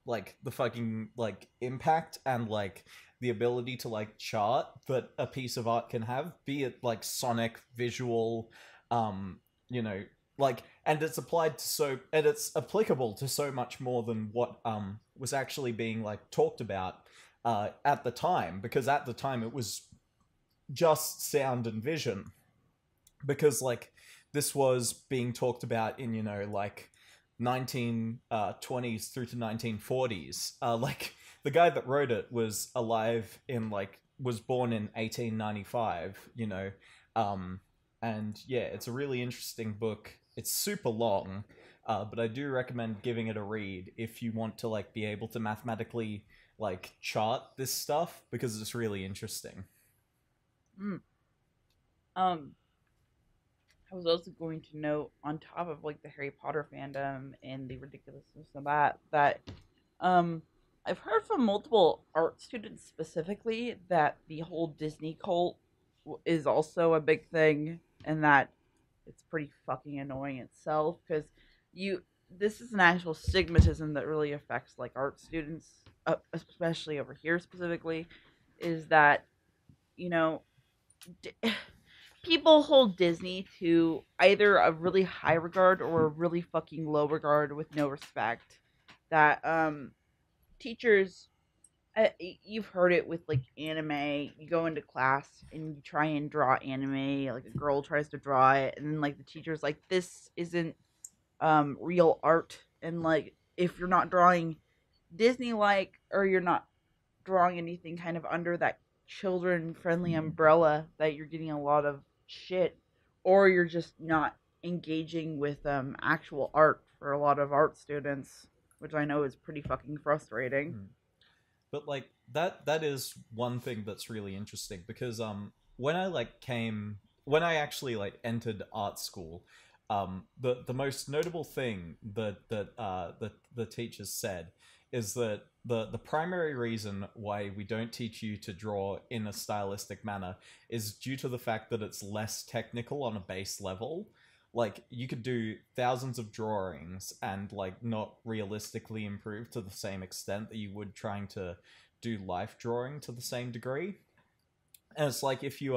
like the fucking like impact and like the ability to like chart that a piece of art can have, be it like sonic, visual, you know, like, and it's applied to and it's applicable to so much more than what was actually being like talked about at the time, because at the time it was just sound and vision, because like this was being talked about in, you know, like 1920s through to 1940s. Like the guy that wrote it was alive in like, was born in 1895, you know. And yeah, it's a really interesting book. It's super long, but I do recommend giving it a read if you want to like be able to mathematically like chart this stuff, because it's really interesting. I was also going to note, on top of like the Harry Potter fandom and the ridiculousness of that I've heard from multiple art students specifically that the whole Disney cult is also a big thing, and that it's pretty fucking annoying itself, because this is an actual stigmatism that really affects like art students, especially over here specifically, is that, you know, people hold Disney to either a really high regard or a really fucking low regard with no respect. That teachers, you've heard it with like anime. You go into class and you try and draw anime, like a girl tries to draw it, and then like the teacher's like, this isn't real art, and like if you're not drawing Disney like, or you're not drawing anything kind of under that children friendly umbrella, that you're getting a lot of shit, or you're just not engaging with actual art for a lot of art students, which I know is pretty fucking frustrating. But like that is one thing that's really interesting, because when I actually like entered art school, the most notable thing that the teachers said is that the primary reason why we don't teach you to draw in a stylistic manner is due to the fact that it's less technical on a base level. Like, you could do thousands of drawings and like not realistically improve to the same extent that you would trying to do life drawing to the same degree. And it's like, if you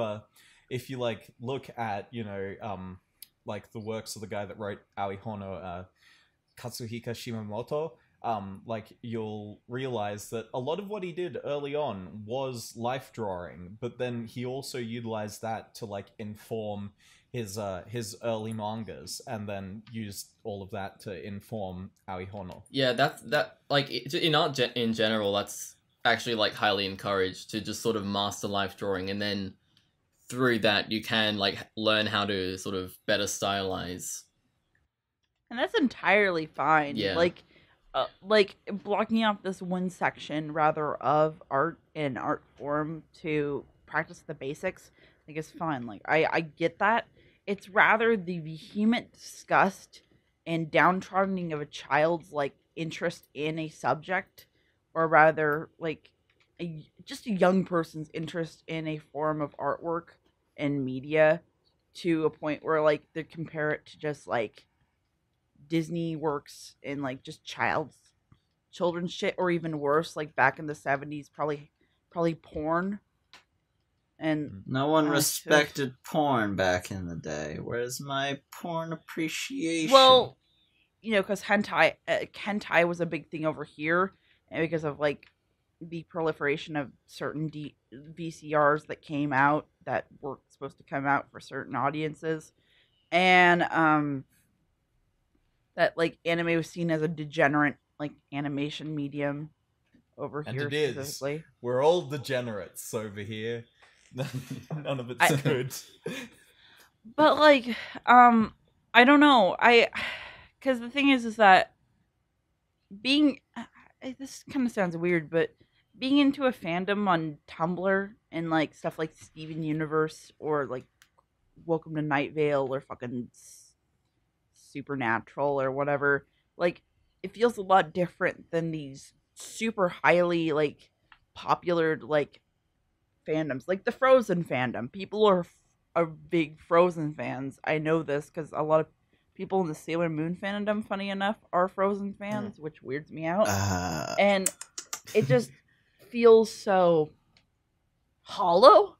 like look at, you know, like the works of the guy that wrote Aoi Hono, Katsuhika Shimamoto, like you'll realize that a lot of what he did early on was life drawing, but then he also utilized that to like inform his early mangas, and then used all of that to inform Aoi Hono. Yeah, that like in art in general, that's actually like highly encouraged, to just sort of master life drawing and then through that you can like learn how to sort of better stylize. And that's entirely fine. Yeah. Like blocking off this one section rather of art and art form to practice the basics, like is fine. Like I get that. It's rather the vehement disgust and downtroddening of a child's like interest in a subject, or rather like just a young person's interest in a form of artwork and media, to a point where like they compare it to just like Disney works and like just children's shit, or even worse, like back in the 70s, probably porn. And No one shit. respected porn back in the day. Where's my porn appreciation? Well, you know, because hentai was a big thing over here, and because of like the proliferation of certain VCRs that came out that were supposed to come out for certain audiences, and that like anime was seen as a degenerate like animation medium over And here it is. specifically. We're all degenerates over here. None of it's good. But like, I don't know. Because the thing is that being, this kind of sounds weird, but being into a fandom on Tumblr and like stuff like Steven Universe or like Welcome to Night Vale or fucking Supernatural or whatever, like it feels a lot different than these super highly like popular like fandoms, like the Frozen fandom. People are big Frozen fans. I know this because a lot of people in the Sailor Moon fandom, funny enough, are Frozen fans, which weirds me out. And it just feels so hollow.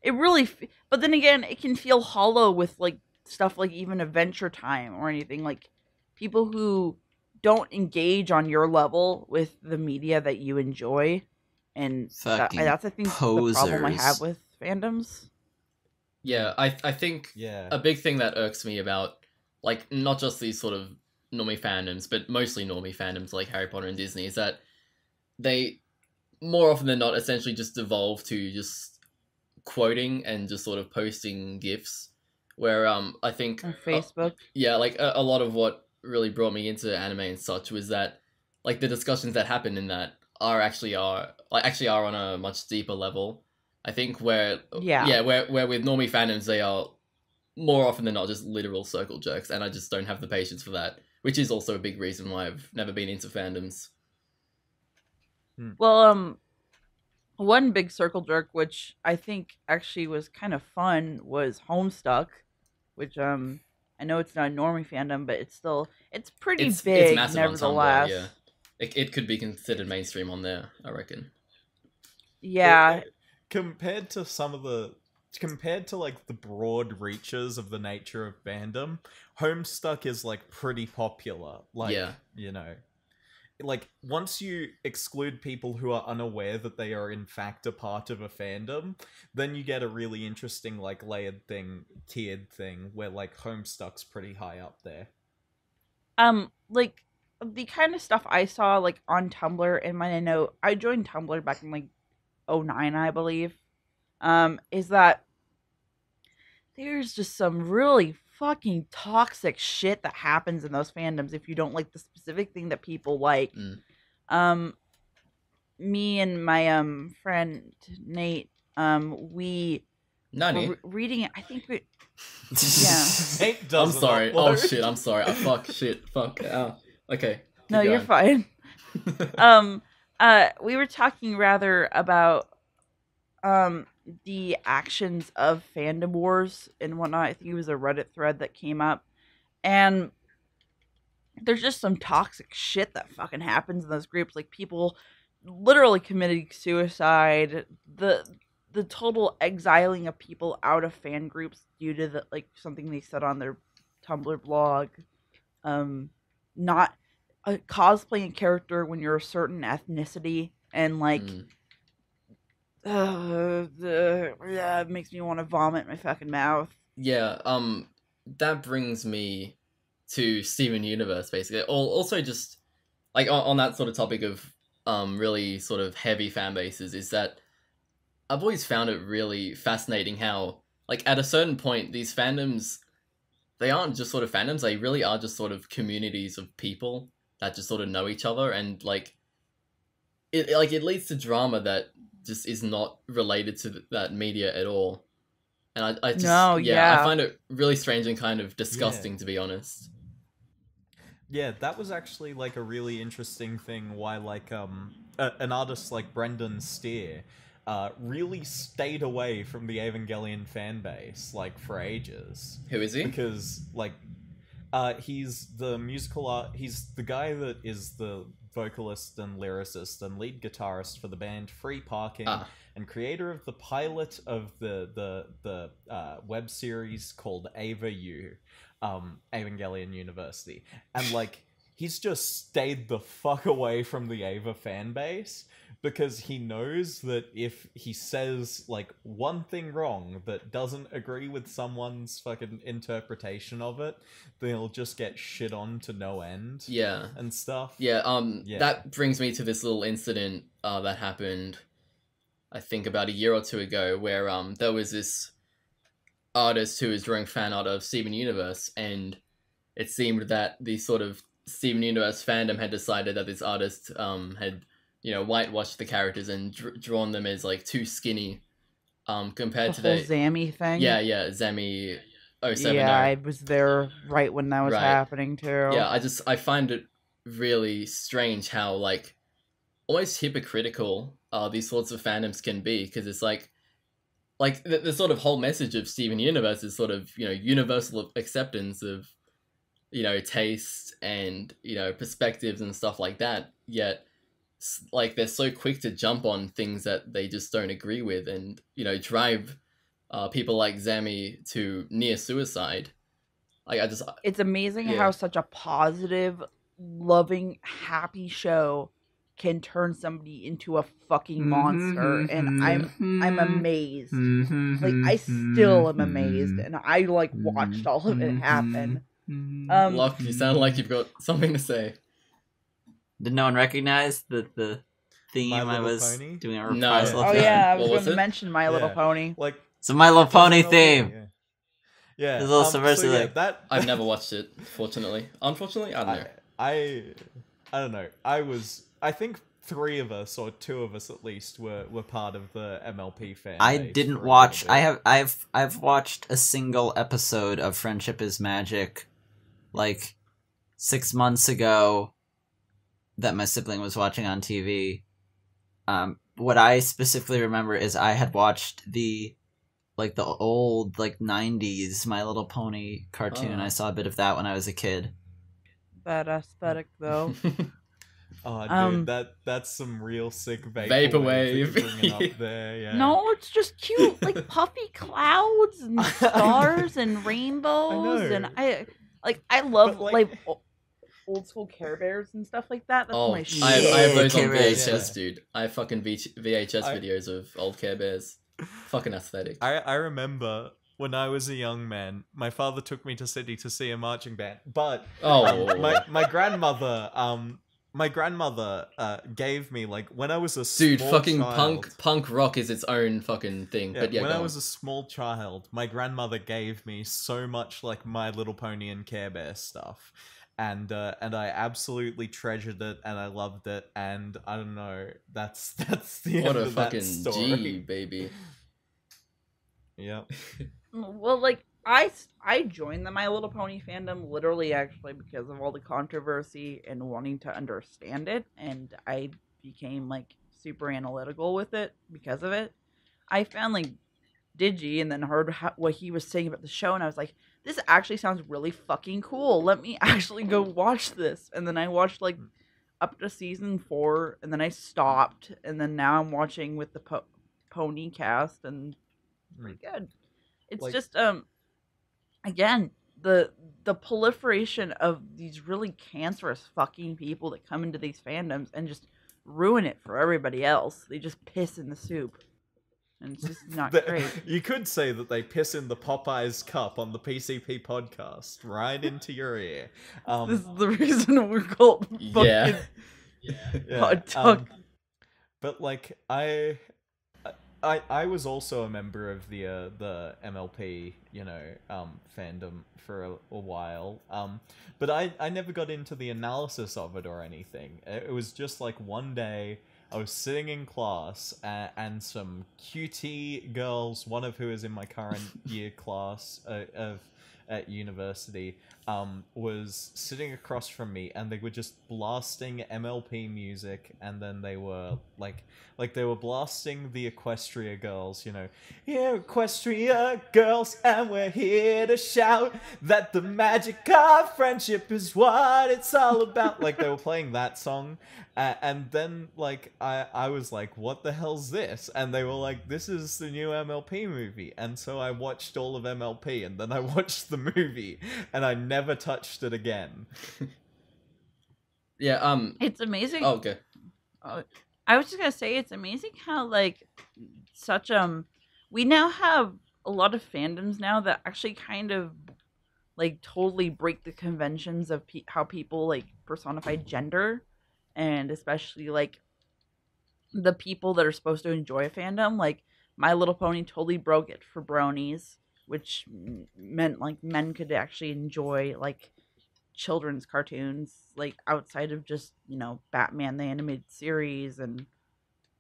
It really, but then again, it can feel hollow with like stuff like even Adventure Time or anything, like people who don't engage on your level with the media that you enjoy. And that's I think the problem I have with fandoms. Yeah, I think Yeah. a big thing that irks me about like not just these sort of normie fandoms, but mostly normie fandoms like Harry Potter and Disney, is that they more often than not essentially just devolve to just quoting and just sort of posting GIFs. Where I think on Facebook, like a lot of what really brought me into anime and such was that like the discussions that happen in that are actually on a much deeper level. I think where with normie fandoms they are more often than not just literal circle jerks, and I just don't have the patience for that, which is also a big reason why I've never been into fandoms. Well, one big circle jerk, which I think actually was kind of fun, was Homestuck, which I know it's not a normie fandom, but it's pretty big. It's massive nevertheless. On Tumblr, yeah. It could be considered mainstream on there, I reckon. Yeah. Compared to like the broad reaches of the nature of fandom, Homestuck is like pretty popular. Like, you know, like once you exclude people who are unaware that they are in fact a part of a fandom, then you get a really interesting like tiered thing where like Homestuck's pretty high up there. Like the kind of stuff I saw like on Tumblr, and I know I joined Tumblr back in like 2009, I believe, is that there's just some really fucking toxic shit that happens in those fandoms if you don't like the specific thing that people like. Me and my friend Nate, we were reading it. I think we Nate I'm sorry. Oh shit, I'm sorry. Fuck. Okay. No, you're fine. We were talking rather about the actions of fandom wars and whatnot. I think it was a Reddit thread that came up, and there's just some toxic shit that fucking happens in those groups, like people literally committing suicide, the total exiling of people out of fan groups due to the like something they said on their Tumblr blog, not cosplaying a character when you're a certain ethnicity, and like it makes me want to vomit in my fucking mouth. Yeah, that brings me to Steven Universe, basically. Also just, like, on that sort of topic of, really sort of heavy fan bases, is that I've always found it really fascinating how like at a certain point, these fandoms, they aren't just sort of fandoms. They really are just sort of communities of people that just sort of know each other, and like it leads to drama that just is not related to that media at all. And I just I find it really strange and kind of disgusting, to be honest. Yeah, that was actually like a really interesting thing. Why like an artist like Brendan Steer really stayed away from the Evangelion fan base like for ages. Who is he? Because like he's the musical art. He's the guy that is the vocalist and lyricist and lead guitarist for the band Free Parking, and creator of the pilot of the web series called Ava U, Evangelion University. And like he's just stayed the fuck away from the Ava fan base because he knows that if he says like one thing wrong that doesn't agree with someone's fucking interpretation of it, then he'll just get shit on to no end. Yeah. And stuff. Yeah, that brings me to this little incident that happened, I think about a year or two ago, where there was this artist who was drawing fan art of Steven Universe, and it seemed that the sort of Steven Universe fandom had decided that this artist had, whitewashed the characters and drawn them as like too skinny compared to the Zammy thing. Yeah, Zammy 07. Yeah, I was there right when that was happening too. Yeah, I find it really strange how like almost hypocritical these sorts of fandoms can be, because it's like the sort of whole message of Steven Universe is sort of universal acceptance of taste and perspectives and stuff like that, yet like they're so quick to jump on things that they just don't agree with, and drive people like Zammy to near suicide. Like it's amazing how such a positive, loving, happy show can turn somebody into a fucking monster, and I'm amazed. Like I still am amazed, and I like watched all of it happen. Locke, you sound like you've got something to say. Did no one recognize the theme I was Pony? doing a No. reprisal? Oh yeah, I was What going was to it? mention My Little Pony. Like It's a My Little Pony theme. Yeah, There's a little subversive. so, that I've never watched it, fortunately. Unfortunately, I don't know. I don't know. I think 3 of us or 2 of us at least were part of the MLP fan. I base didn't for a watch. little bit. I've watched a single episode of Friendship is Magic, like 6 months ago, that my sibling was watching on TV. What I specifically remember is I had watched the old 90s My Little Pony cartoon. I saw a bit of that when I was a kid. That aesthetic though. Oh, dude, that's some real sick Vaporwave. Up there, yeah. No, it's just cute, like puffy clouds and stars and rainbows, and I love But, like old school Care Bears and stuff like that. That's my shit. I have those on Care Bears, VHS, dude. I have fucking VHS videos of old Care Bears. Fucking aesthetic. I remember when I was a young man, my father took me to Sydney to see a marching band, but my grandmother gave me when I was a dude, small fucking child, punk rock is its own fucking thing. Yeah, but when I was a small child, my grandmother gave me so much My Little Pony and Care Bear stuff, and I absolutely treasured it and I loved it, and I don't know, that's the what end a of that fucking story. G, baby. Yep. Well, I joined the My Little Pony fandom literally actually because of all the controversy and wanting to understand it, and I became super analytical with it because of it. I found Digi and then heard what he was saying about the show, and I was like, this actually sounds really fucking cool. Let me actually go watch this. And then I watched up to season 4, and then I stopped, and then now I'm watching with the Pony cast, and pretty good. It's just again, the proliferation of these really cancerous fucking people that come into these fandoms and just ruin it for everybody else. They just piss in the soup. And it's just not great. You could say that they piss in the Popeyes cup on the PCP podcast, right into your ear. This is the reason we're called fucking Yeah. Hot Dog. But I was also a member of the MLP, fandom for a while. But I never got into the analysis of it or anything. It was just like one day I was sitting in class and some QT girls, one of who is in my current year class of at university, was sitting across from me, and they were just blasting MLP music, and then they were like they were blasting the Equestria girls, yeah, Equestria girls, and we're here to shout that the magic of friendship is what it's all about. Like, they were playing that song, and then like I was like, what the hell's this? And they were like, this is the new MLP movie. And so I watched all of MLP, and then I watched the movie, and I never touched it again. Yeah. It's amazing. Oh, okay. I was just gonna say, it's amazing how like such we now have a lot of fandoms now that actually kind of like totally break the conventions of how people like personify gender, and especially like the people that are supposed to enjoy a fandom. Like My Little Pony totally broke it for bronies, which meant like men could actually enjoy like children's cartoons, like outside of just Batman the animated series and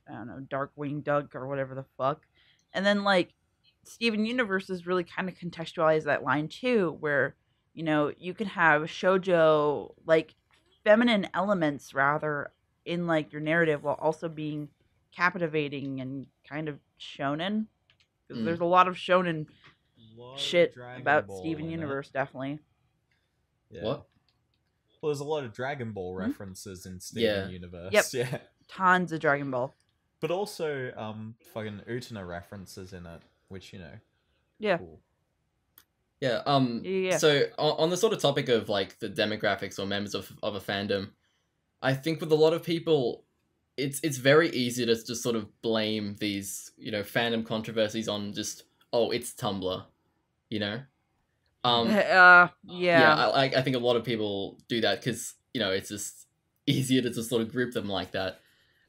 I don't know, Darkwing Duck or whatever the fuck. And then like Steven Universe has really kind of contextualized that line too, where you can have shoujo, like feminine elements rather, in like your narrative while also being captivating and kind of shonen, because there's a lot of shonen shit about Steven Universe, definitely. Yeah. What? Well, there's a lot of Dragon Ball references in Steven Universe. Yep. Yeah. Tons of Dragon Ball. But also, fucking Utena references in it, which, Yeah. Cool. Yeah, Yeah. So, on the sort of topic of, like, the demographics or members of a fandom, I think with a lot of people, it's very easy to just sort of blame these, fandom controversies on just, oh, it's Tumblr, Yeah. I think a lot of people do that because, it's just easier to just sort of group them like that.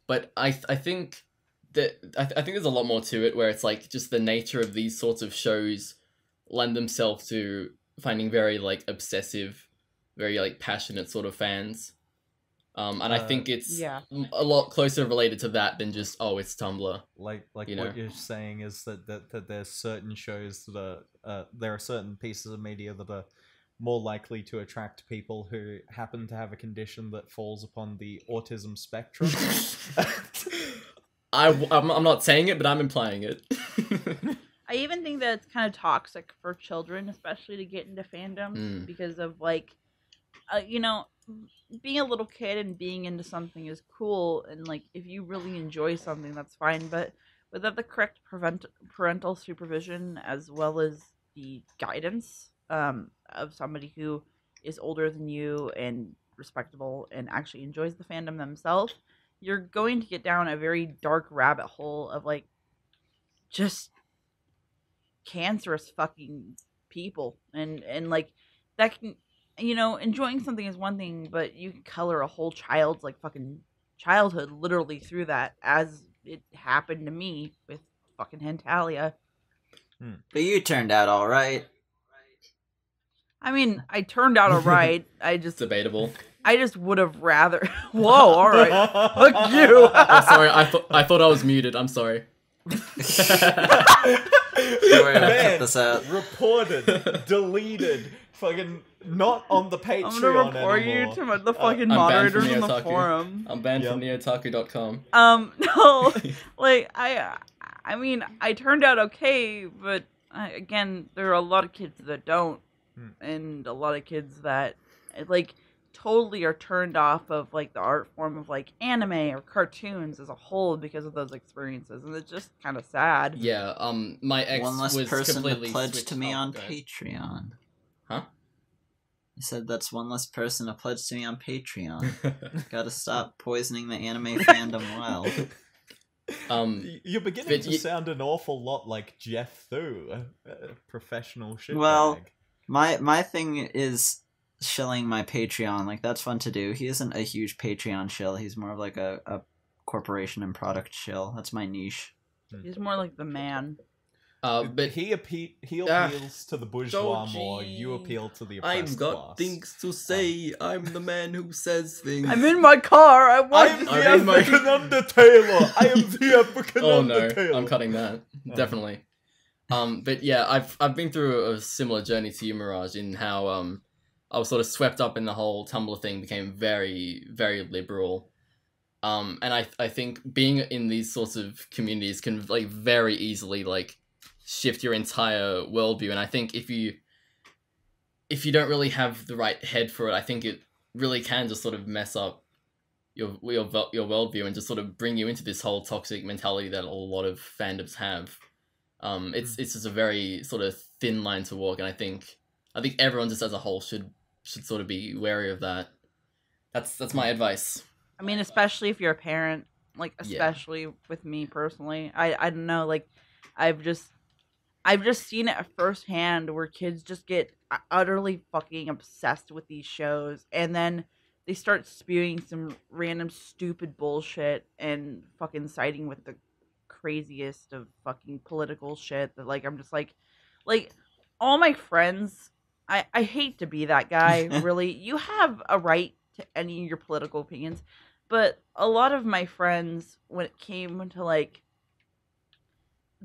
But I think that I think there's a lot more to it, where it's like just the nature of these sorts of shows lend themselves to finding very like obsessive, very like passionate sort of fans. And I think it's a lot closer related to that than just, oh, it's Tumblr. Like what you're saying is that there's certain shows that there are certain pieces of media that are more likely to attract people who happen to have a condition that falls upon the autism spectrum. I'm not saying it, but I'm implying it. I even think that it's kind of toxic for children, especially to get into fandom, because of like, being a little kid and being into something is cool, and like if you really enjoy something, that's fine. But without the correct parental supervision as well as the guidance of somebody who is older than you and respectable and actually enjoys the fandom themselves, you're going to get down a very dark rabbit hole of like just cancerous fucking people, and like that can, enjoying something is one thing, but you can color a whole child's like fucking childhood literally through that, as it happened to me with fucking Hentalia. But you turned out all right. I mean, I turned out all right. I just debatable. I just would have rather. Whoa! All right, fuck you. I'm sorry. I thought I was muted. I'm sorry. Don't worry, I'll cut this out. Reported, deleted, fucking not on the Patreon I'm gonna report anymore. you to the fucking moderators on the forum. I'm banned from Neotaku.com. No, like I mean, I turned out okay, but again, there are a lot of kids that don't, and a lot of kids that like totally are turned off of like the art form of like anime or cartoons as a whole because of those experiences, and it's just kind of sad. Yeah, my ex One less was person to completely pledge switched to me on go ahead. Patreon. Huh? I said that's one less person to pledge to me on Patreon. Gotta stop poisoning the anime fandom well. You're beginning to sound an awful lot like Jeff Thu, a professional shitbag. Well, my thing is shilling my Patreon. Like, that's fun to do. He isn't a huge Patreon shill. He's more of like a corporation and product shill. That's my niche. He's more like the man. But he appeals to the bourgeois more. You appeal to the oppressed I've got class. things to say. I'm the man who says things. I'm in my car. I I am want. the I'm in my- African Undertaker. I am the African Oh no, Undertaker. I'm cutting that. Definitely. But yeah, I've been through a similar journey to you, Mirage, in how I was sort of swept up in the whole Tumblr thing, became very, very liberal. And I think being in these sorts of communities can like very easily like shift your entire worldview. And I think if you don't really have the right head for it, I think it really can just sort of mess up your worldview and just sort of bring you into this whole toxic mentality that a lot of fandoms have. It's just a very sort of thin line to walk, and I think everyone just as a whole should sort of be wary of that. That's my advice. I mean, especially if you're a parent, like especially with me personally. I don't know, like I've just seen it firsthand where kids just get utterly fucking obsessed with these shows, and then they start spewing some random stupid bullshit and fucking siding with the craziest of fucking political shit that like I'm just like all my friends, I hate to be that guy, really. You have a right to any of your political opinions, but a lot of my friends, when it came to like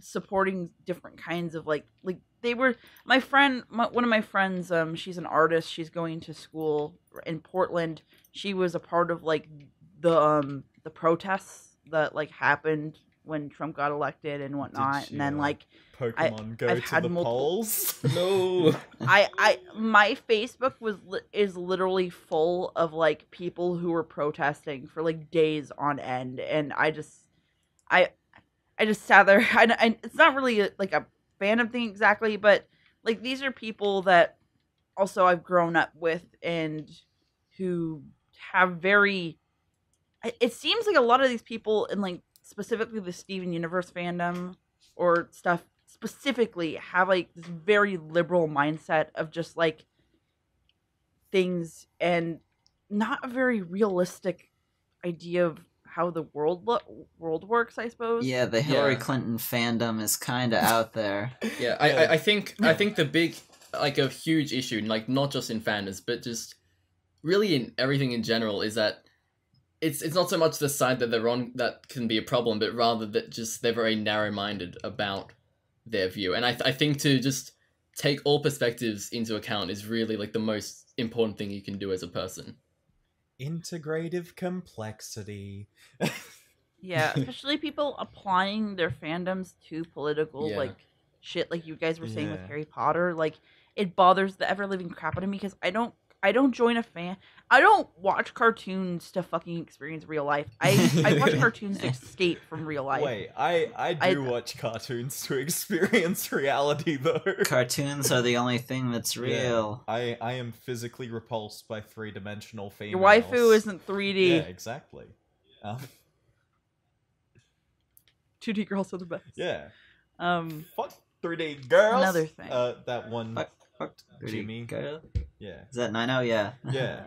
supporting different kinds of like they were one of my friends, she's an artist, she's going to school in Portland. She was a part of like the protests that like happened when Trump got elected and whatnot. And then like Pokemon Go I've to had the multiple- polls. No. my Facebook is literally full of like people who were protesting for like days on end, and I just sat there. I it's not really like a fandom thing exactly, but like these are people that also I've grown up with and who have very. It seems like a lot of these people in like specifically the Steven Universe fandom or stuff specifically have like this very liberal mindset of just like things and not a very realistic idea of how the world works, I suppose. Yeah, the Hillary Yeah. Clinton fandom is kind of out there. Yeah, I think the big, like a huge issue, like not just in fandoms, but just really in everything in general, is that it's not so much the side that they're on that can be a problem, but rather that just they're very narrow-minded about their view. And I think to just take all perspectives into account is really like the most important thing you can do as a person. Integrative complexity. Yeah, especially people applying their fandoms to political Yeah. like shit, like you guys were saying with Yeah. Harry Potter. Like it bothers the ever living crap out of me because I don't join a fan. I don't watch cartoons to fucking experience real life. I watch cartoons to escape from real life. Wait, I do watch cartoons to experience reality though. Cartoons are the only thing that's real. Yeah, I am physically repulsed by three-dimensional females. Your waifu isn't 3D. Yeah, exactly. 2D girls are the best. Yeah. Um, Fuck 3D girls. Another thing. That one. Fuck, Jimmy. Girl? Yeah. Is that Nino? Yeah. Yeah.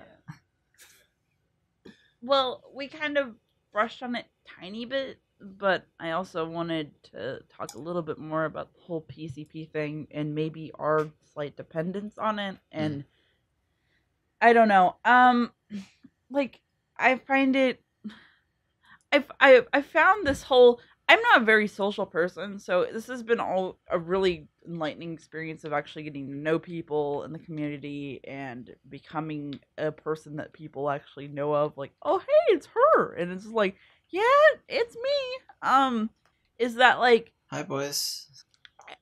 well, we kind of brushed on it tiny bit, but I also wanted to talk a little bit more about the whole PCP thing and maybe our slight dependence on it. And I don't know. Like I find it. I found this whole. I'm not a very social person, so this has been all a really enlightening experience of actually getting to know people in the community and becoming a person that people actually know of. Like, oh hey, it's her, and it's like, yeah, it's me. Is that like Hi, boys.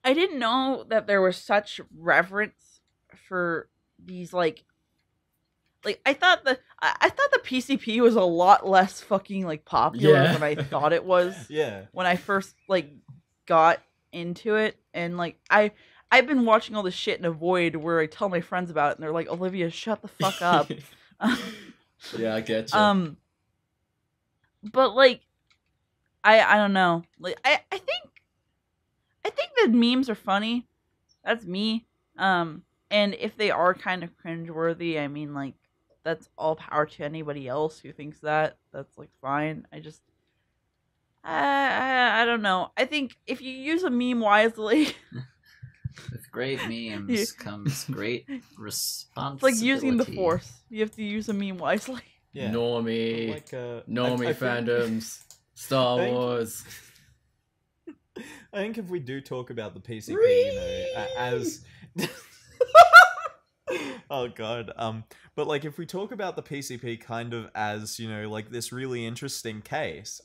I didn't know that there was such reverence for these like I thought the PCP was a lot less fucking like popular Yeah. than I thought it was Yeah. when I first like got into it. And like I've been watching all this shit in a void where I tell my friends about it and they're like, Olivia, shut the fuck up. Yeah, I get you. But like I don't know. Like I think the memes are funny. That's me. And if they are kind of cringeworthy, I mean like that's all power to anybody else who thinks that. That's like fine. I don't know. I think if you use a meme wisely, With great memes comes great it's responsibility. like using the Force. You have to use a meme wisely. Yeah. Normie, Like, Normie I think- fandoms, Star I think- Wars. I think if we do talk about the PCP, you know, as oh god, but like if we talk about the PCP kind of as, you know, like this really interesting case,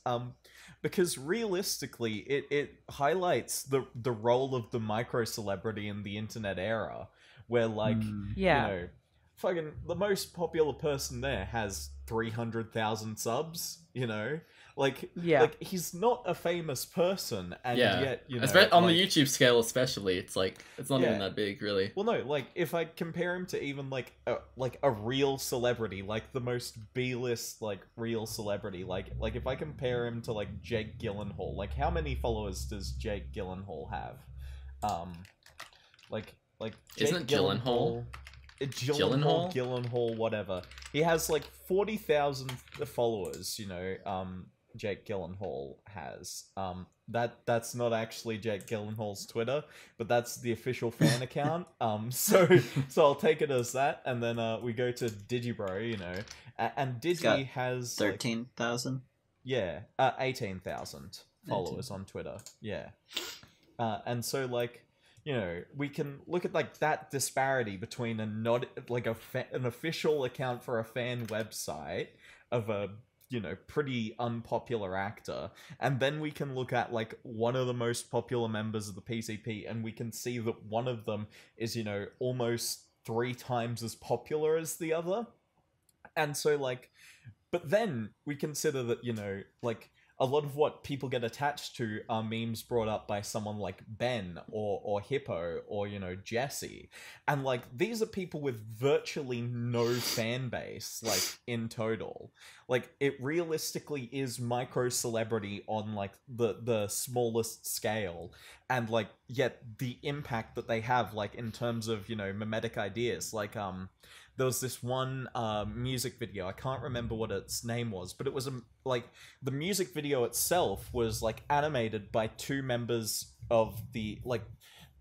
because realistically it highlights the role of the micro celebrity in the internet era, where like Yeah. you know, fucking the most popular person there has 300,000 subs, you know. Like, Yeah. like he's not a famous person, and Yeah, yet, you know, on like, the YouTube scale especially, it's like it's not even Yeah. that big, really. well, no, like if I compare him to even like a real celebrity, like the most B-list like real celebrity, like if I compare him to like Jake Gyllenhaal, like how many followers does Jake Gyllenhaal have? Like Jake Isn't it Gyllenhaal? Gyllenhaal, whatever. He has like 40,000 followers, you know, Jake Gyllenhaal has. That's not actually Jake Gyllenhaal's Twitter, but that's the official fan account. So I'll take it as that, and then we go to Digibro, you know, and got Digi has 13,000. yeah, 18,000 followers on Twitter. Yeah, and so like, you know, we can look at like that disparity between a not like an official account for a fan website of a, you know, pretty unpopular actor, and then we can look at like one of the most popular members of the PCP, and we can see that one of them is, you know, almost 3 times as popular as the other. And so like, but then we consider that, you know, like a lot of what people get attached to are memes brought up by someone like Ben or Hippo or, you know, Jesse. And like these are people with virtually no fan base, like in total. Like it realistically is micro celebrity on like the smallest scale, and like yet the impact that they have, like in terms of, you know, mimetic ideas, like there was this one music video. I can't remember what its name was, but it was like the music video itself was like animated by two members of the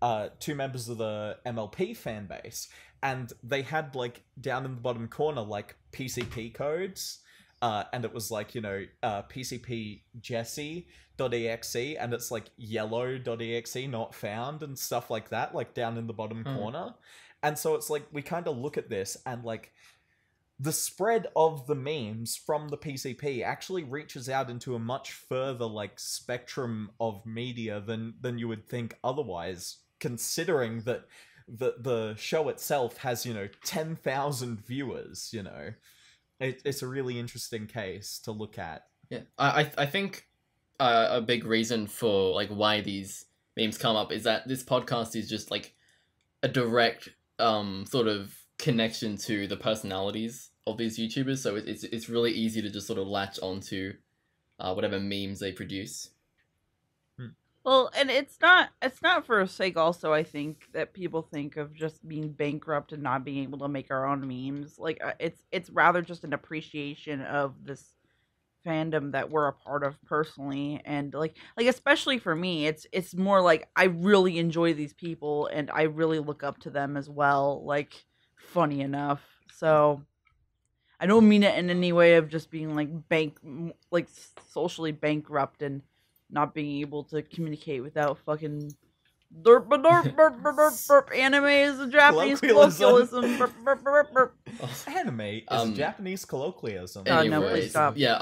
MLP fan base, and they had like down in the bottom corner like PCP codes. And it was like, you know, PCP Jesse.exe, and it's like yellow.exe, not found, and stuff like that, like down in the bottom corner. And so it's like we kind of look at this, and like the spread of the memes from the PCP actually reaches out into a much further like spectrum of media than you would think otherwise, considering that the show itself has, you know, 10,000 viewers, you know. It's a really interesting case to look at. Yeah, I think a big reason for like why these memes come up is that this podcast is just like a direct sort of connection to the personalities of these YouTubers, so it's really easy to just sort of latch onto whatever memes they produce. Well, and it's not for a sake also, I think, that people think of just being bankrupt and not being able to make our own memes. Like it's rather just an appreciation of this fandom that we're a part of personally, and like especially for me, it's more like I really enjoy these people and I really look up to them as well, like funny enough. So I don't mean it in any way of just being like socially bankrupt and not being able to communicate without fucking derp derp derp derp derp. Anime is a Japanese colloquialism. Burp, burp, burp, burp. Anime is a Japanese colloquialism. Oh, no, please stop. Yeah,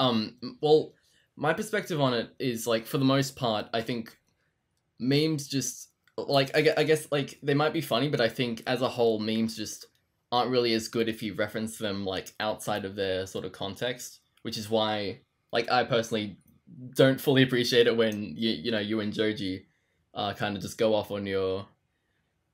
well, my perspective on it is like, for the most part, I think memes just like I guess like they might be funny, but I think as a whole memes just aren't really as good if you reference them like outside of their sort of context, which is why like I personally don't fully appreciate it when you and Joji kind of just go off on your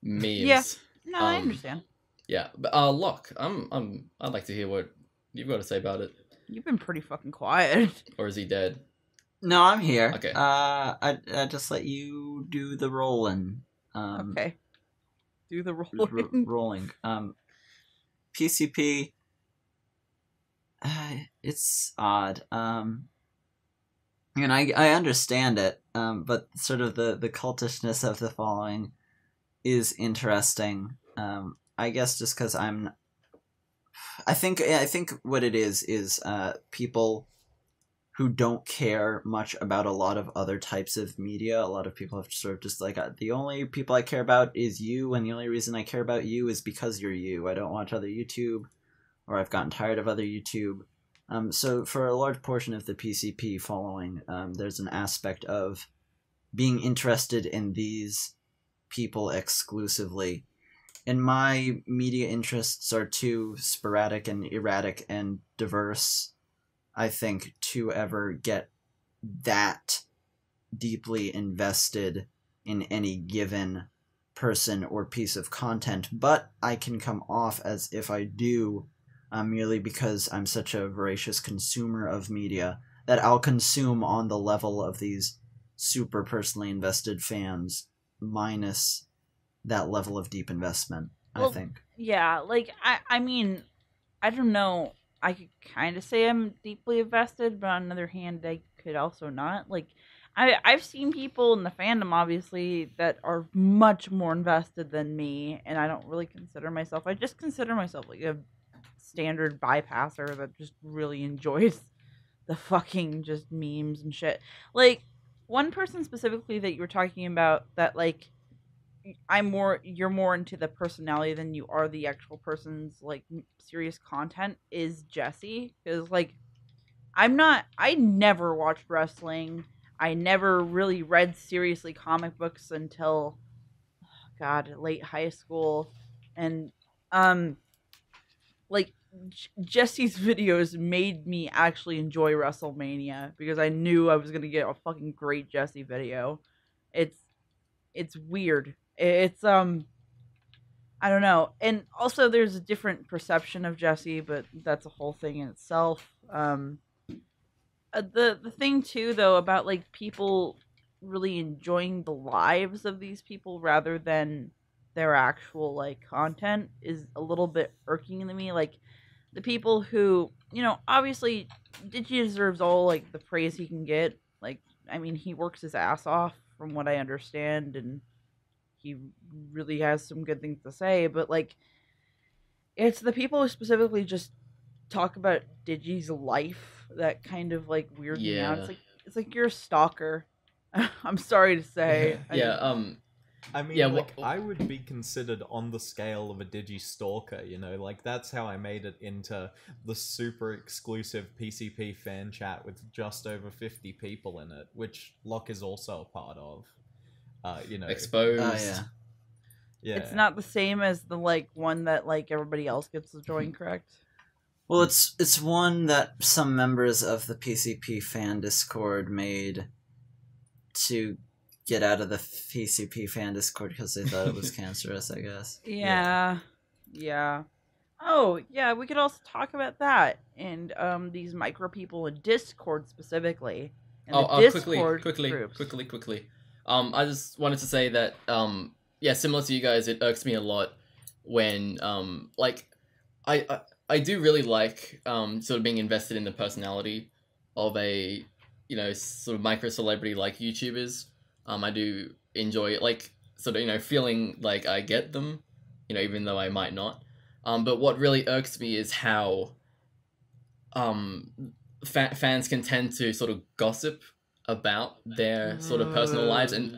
memes. Yeah, no, I understand. Yeah, but Locke, I'd like to hear what you've got to say about it. You've been pretty fucking quiet. Or is he dead? No, I'm here. Okay. I just let you do the rolling. Okay. Do the rolling. Rolling. PCP. It's odd. And I understand it, but sort of the cultishness of the following is interesting. I guess just because I think what it is people who don't care much about a lot of other types of media. A lot of people have sort of just like, the only people I care about is you, and the only reason I care about you is because you're you. I don't watch other YouTube, or I've gotten tired of other YouTube. So for a large portion of the PCP following, there's an aspect of being interested in these people exclusively. And my media interests are too sporadic and erratic and diverse, I think, to ever get that deeply invested in any given person or piece of content. But I can come off as if I do, merely because I'm such a voracious consumer of media that I'll consume on the level of these super personally invested fans, minus that level of deep investment, Well, I think. Yeah, like I mean, I don't know. I could kind of say I'm deeply invested, but on the other hand, I could also not. Like, I've seen people in the fandom, obviously, that are much more invested than me, and I don't really consider myself. I just consider myself like a standard bypasser that just really enjoys the fucking just memes and shit. Like, one person specifically that you were talking about that, like, you're more into the personality than you are the actual person's like serious content is Jesse, because like I never watched wrestling. I never really read seriously comic books until god late high school, and um like Jesse's videos made me actually enjoy WrestleMania because I knew I was gonna get a fucking great Jesse video. It's weird. It's I don't know. And also there's a different perception of Jesse, but that's a whole thing in itself. The thing too though about like people really enjoying the lives of these people rather than their actual like content is a little bit irking to me. Like the people who, obviously Digi deserves all like the praise he can get. Like I mean, he works his ass off from what I understand, and he really has some good things to say, but like it's the people who specifically just talk about Digi's life that kind of like weird me out. Yeah. It's like you're a stalker. I'm sorry to say. Yeah. I mean, Yeah, like, I would be considered on the scale of a digi stalker, like, that's how I made it into the super exclusive PCP fan chat with just over 50 people in it, which Locke is also a part of. Exposed. Oh, yeah. Yeah. It's not the same as the like one that like everybody else gets to join, correct? Well, it's one that some members of the PCP fan Discord made to get out of the PCP fan Discord because they thought it was cancerous, I guess. Yeah. Oh, yeah, we could also talk about that and these micro people in Discord specifically. And the Discord groups. quickly. I just wanted to say that, yeah, similar to you guys, it irks me a lot when, like, I do really like, sort of being invested in the personality of a, sort of micro celebrity like YouTubers. I do enjoy it, like, sort of, feeling like I get them, even though I might not. But what really irks me is how, fans can tend to sort of gossip about their sort of personal lives, and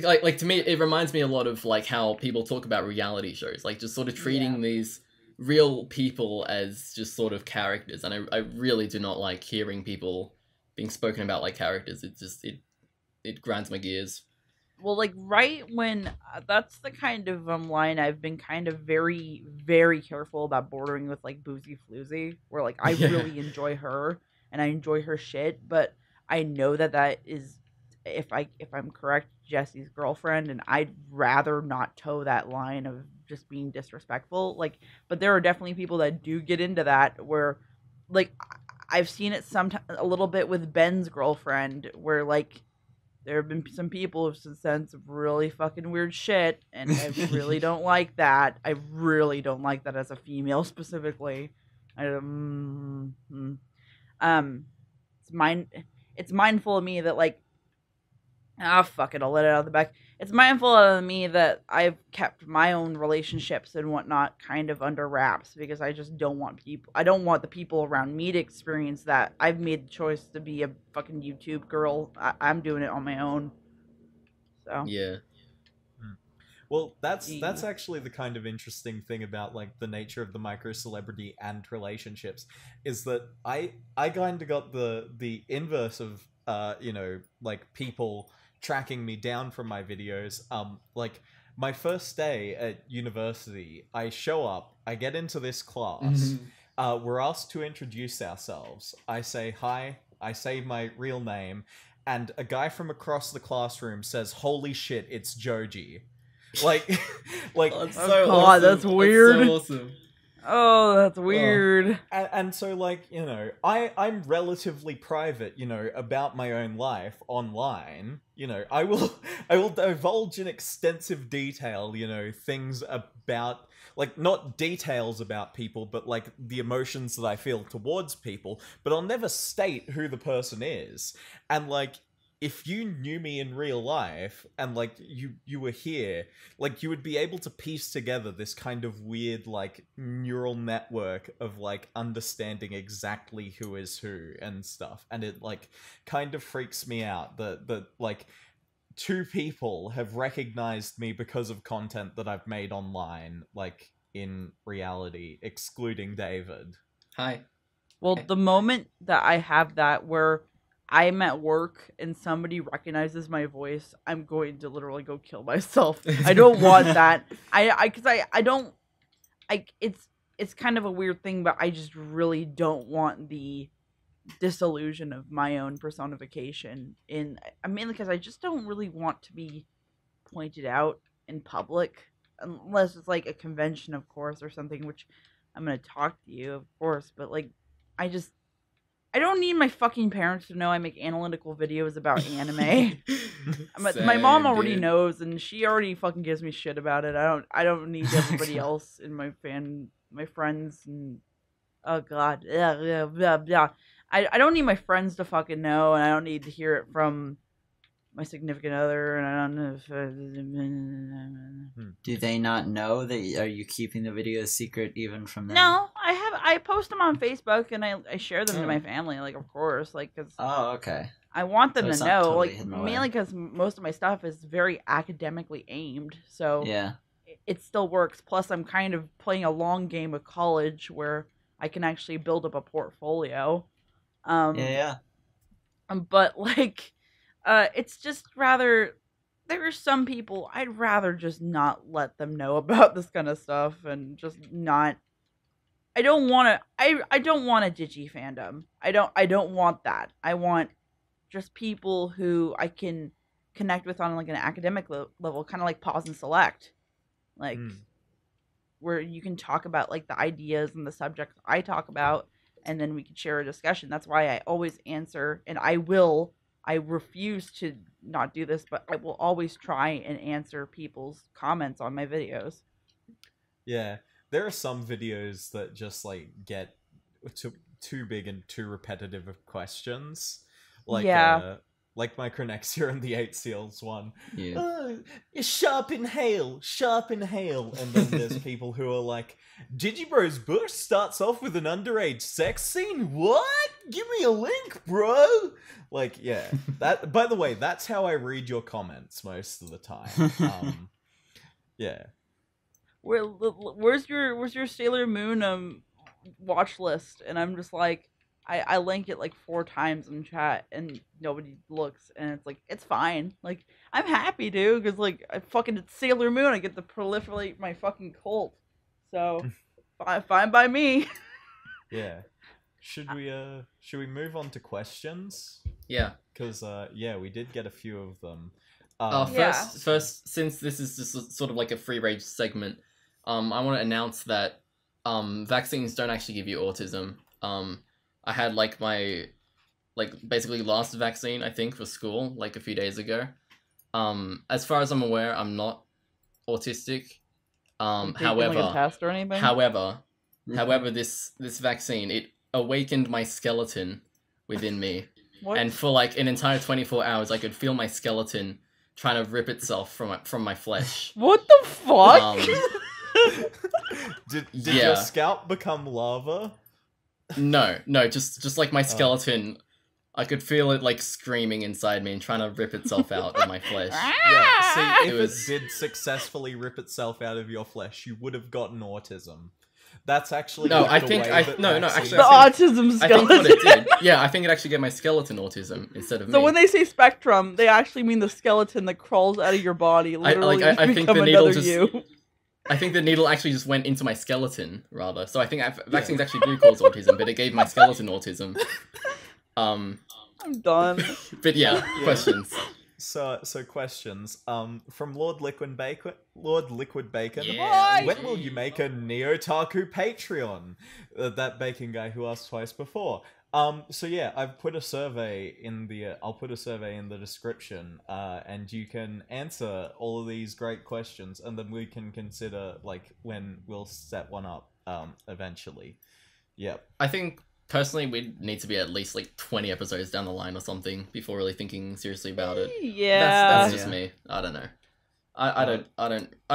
like to me it reminds me a lot of like how people talk about reality shows, like just sort of treating these real people as just sort of characters, and I really do not like hearing people being spoken about like characters. It grinds my gears. Well, like right when that's the kind of line I've been kind of very, very careful about bordering with like Boozy Floozy, where like I really enjoy her and I enjoy her shit, but I know that is, if I'm correct, Jesse's girlfriend, and I'd rather not toe that line of just being disrespectful. Like, but there are definitely people that do get into that where, like, I've seen it sometimes a little bit with Ben's girlfriend, where like there have been some people who've said some really fucking weird shit, and I really don't like that. I really don't like that as a female specifically. It's mine. it's mindful of me that like, fuck it, I'll let it out of the back. It's mindful of me that I've kept my own relationships and whatnot kind of under wraps because I just don't want I don't want the people around me to experience that. I've made the choice to be a fucking YouTube girl. I'm doing it on my own. So Yeah. Well, that's actually the kind of interesting thing about like the nature of the micro celebrity and relationships is that I kind of got the inverse of you know, like people tracking me down from my videos. Like my first day at university, I show up, I get into this class, we're asked to introduce ourselves. I say hi, I say my real name, and a guy from across the classroom says, "Holy shit, it's Joji." Like, like, Oh, that's Oh, so God, awesome. that's weird. That's so awesome. oh, that's weird. and so like, you know, I'm relatively private, you know, about my own life online. You know, I will divulge in extensive detail, you know, things about, like, not details about people, but like the emotions that I feel towards people, but I'll never state who the person is. And like, if you knew me in real life and like you were here, like you would be able to piece together this kind of weird like neural network of like understanding exactly who is who and stuff. And it like kind of freaks me out that like two people have recognized me because of content that I've made online, like in reality, excluding David. Hi. Well, the moment that I have that where I'm at work and somebody recognizes my voice, I'm going to literally go kill myself. I don't want that. I don't. It's kind of a weird thing, but I just really don't want the disillusion of my own personification. I mean, because I just don't really want to be pointed out in public, unless it's like a convention, of course, or something. Which I'm gonna talk to you, of course, but like, I don't need my fucking parents to know I make analytical videos about anime. My mom Same, already dude. knows, and she already fucking gives me shit about it. I don't need everybody else in my friends, and oh god, yeah. I don't need my friends to fucking know, and I don't need to hear it from my significant other, and I don't know if. Do they not know that? Are you keeping the videos secret even from them? No, I post them on Facebook, and I share them to my family, like, of course, like, because Oh, okay. I want them So to it's not know, totally like, hidden away. mainly because most of my stuff is very academically aimed, so Yeah. it still works. Plus, I'm kind of playing a long game of college where I can actually build up a portfolio. Yeah. But like, it's just rather. There are some people I'd rather just not let them know about this kind of stuff and just not. I don't want to. I don't want a digi fandom. I don't want that. I want just people who I can connect with on like an academic level, kind of like pause and select, like where you can talk about like the ideas and the subjects I talk about, and then we can share a discussion. That's why I always answer, and I refuse to not do this, but I will always try and answer people's comments on my videos. Yeah, there are some videos that just like get too big and too repetitive of questions, like Yeah. like my Cronexia and the Eight Seals one. Yeah. Sharp inhale, and then there's people who are like, Digibro's bush starts off with an underage sex scene? What? Give me a link, bro! Like, yeah. That, by the way, that's how I read your comments most of the time. Yeah. Where's your Sailor Moon watch list? And I'm just like, I link it like 4 times in chat and nobody looks, and it's like, it's fine. Like, I'm happy, dude, because like it's Sailor Moon. I get to proliferate my fucking cult. So fine by me. Yeah. Should we move on to questions? Yeah. Because yeah, we did get a few of them. First, since this is just sort of like a free range segment, I want to announce that vaccines don't actually give you autism. I had like my basically last vaccine, I think, for school like a few days ago. As far as I'm aware, I'm not autistic. However, like a test or anything? However, this vaccine, it awakened my skeleton within me. What? and for like an entire 24 hours, I could feel my skeleton trying to rip itself from my flesh. What the fuck? Did Yeah. your scalp become lava? No, just like my skeleton, I could feel it like screaming inside me and trying to rip itself out of my flesh. Yeah, see, if It was- it did successfully rip itself out of your flesh, you would have gotten autism. That's actually No, like I the think way I that no vaccines- The autism I think what skeleton. it did, yeah, I think it actually gave my skeleton autism instead of me. So when they say spectrum, they actually mean the skeleton that crawls out of your body, literally I to think become the needle another just- you. I think the needle actually just went into my skeleton, rather. So I think vaccines actually do cause autism, but it gave my skeleton autism. I'm done. But yeah, questions. So questions. From Lord Liquid Bacon. Lord Liquid Bacon. Yeah. When will you make a Neotaku Patreon? That bacon guy who asked twice before. So yeah, I've put a survey in the. I'll put a survey in the description. And you can answer all of these great questions, and then we can consider like when we'll set one up. Eventually. Yep. I think personally we'd need to be at least like 20 episodes down the line or something before really thinking seriously about it. Yeah. That's just Yeah. me. I don't know. I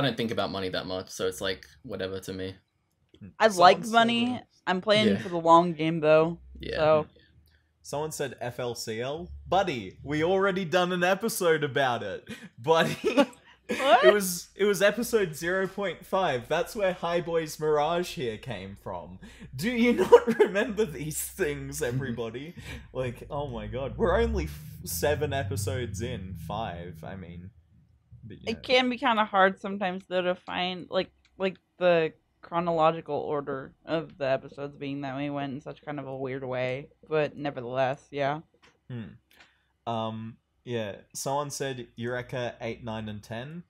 don't think about money that much, so it's like whatever to me. I Someone like said, money. I'm playing Yeah. for the long game though. Yeah. So Someone said FLCL. Buddy, we already done an episode about it. Buddy. What? It was episode 0.5. That's where High Boys Mirage here came from. Do you not remember these things, everybody? Like, oh my god. We're only 7 episodes in. 5, I mean. But, you know. It can be kind of hard sometimes though to find like the chronological order of the episodes being that we went in such kind of a weird way, but nevertheless, yeah. Yeah. Someone said Eureka 8, 9, and 10.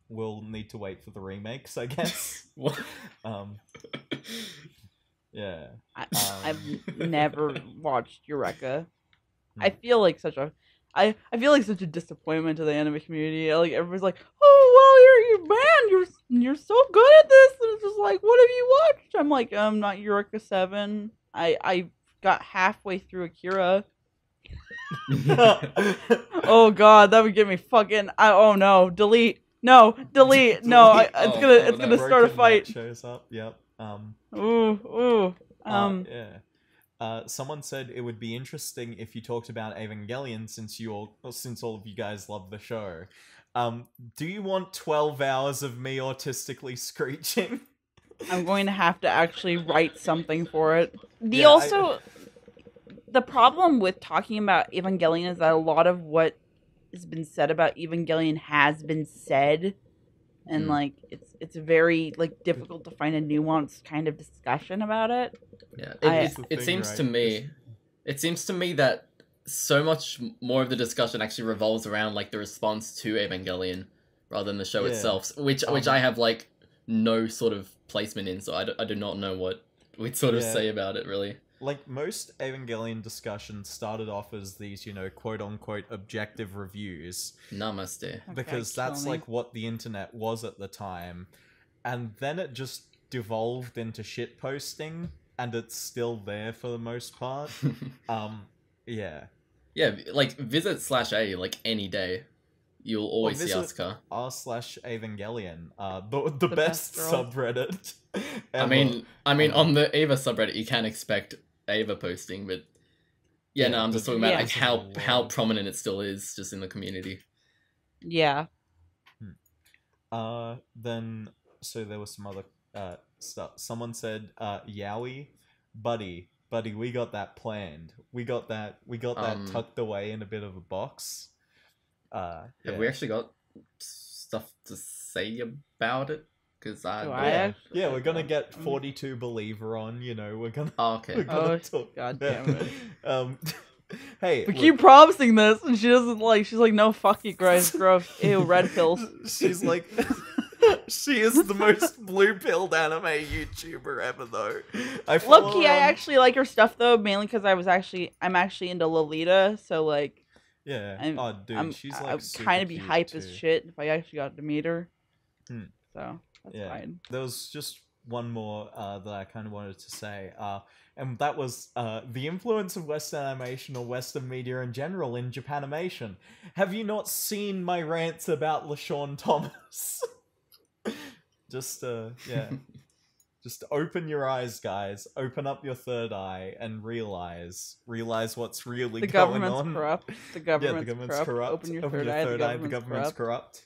We'll need to wait for the remakes, I guess. What? Yeah. I've never watched Eureka. Hmm. I feel like such a disappointment to the anime community. Like everybody's like, "Oh well, you're so good at this," and it's just like, "What have you watched?" I'm like, not Eureka 7. I got halfway through Akira. Oh god, that would get me fucking. Oh no, delete. No, delete. No, it's Oh, gonna that start a Broken fight. Net shows up. Yep. Ooh. Yeah. Someone said it would be interesting if you talked about Evangelion since all of you guys love the show. Do you want 12 hours of me autistically screeching? I'm going to have to actually write something for it. Yeah, The problem with talking about Evangelion is that a lot of what has been said about Evangelion has been said, and like it's very like difficult to find a nuanced kind of discussion about it. Yeah, That's the it thing, seems right? to me, it seems to me that so much more of the discussion actually revolves around like the response to Evangelion rather than the show Yeah. itself, which I have like no sort of placement in, so I do not know what we'd sort of Yeah. say about it really. Like, most Evangelion discussions started off as these, quote-unquote objective reviews. Namaste. Because kill that's me. like what the internet was at the time, and then it just devolved into shit posting, and it's still there for the most part. Yeah. Yeah, like visit /A like any day. You'll always see visit Asuka. r/Evangelion, the best best girl. subreddit. I ever. mean, on the Ava subreddit, you can expect Ava posting, but yeah, no, I'm just talking about Yeah. like how prominent it still is just in the community. Yeah. Then so there was some other stuff. Someone said, "Yowie, buddy, we got that planned. We got that tucked away in a bit of a box." Have Yeah. we actually got stuff to say about it? Because Do I Yeah, actually? yeah, we're gonna get 42 Believer on. We're gonna Oh, okay. we're gonna Oh, talk. God yeah. damn it. Hey, We look, keep promising this, and she doesn't like. She's like, "No, fuck you, guys, gross. Ew, red pills." She's like, she is the most blue-pilled anime YouTuber ever, though. I follow Low-key, her I on- actually like her stuff though, mainly because I'm actually into Lolita, so like, Yeah. I'm, Oh, dude, she's like I'd super kind of be cute, hype as too. shit if I actually got to meet her. Hmm. So that's Yeah. fine. There was just one more that I kind of wanted to say. and that was the influence of Western animation or Western media in general in Japanimation. Have you not seen my rants about LaShawn Thomas? Just yeah. Just open your eyes, guys. Open up your third eye and realize what's really The going government's on. corrupt. The government's corrupt. Open your third eye. The government's corrupt.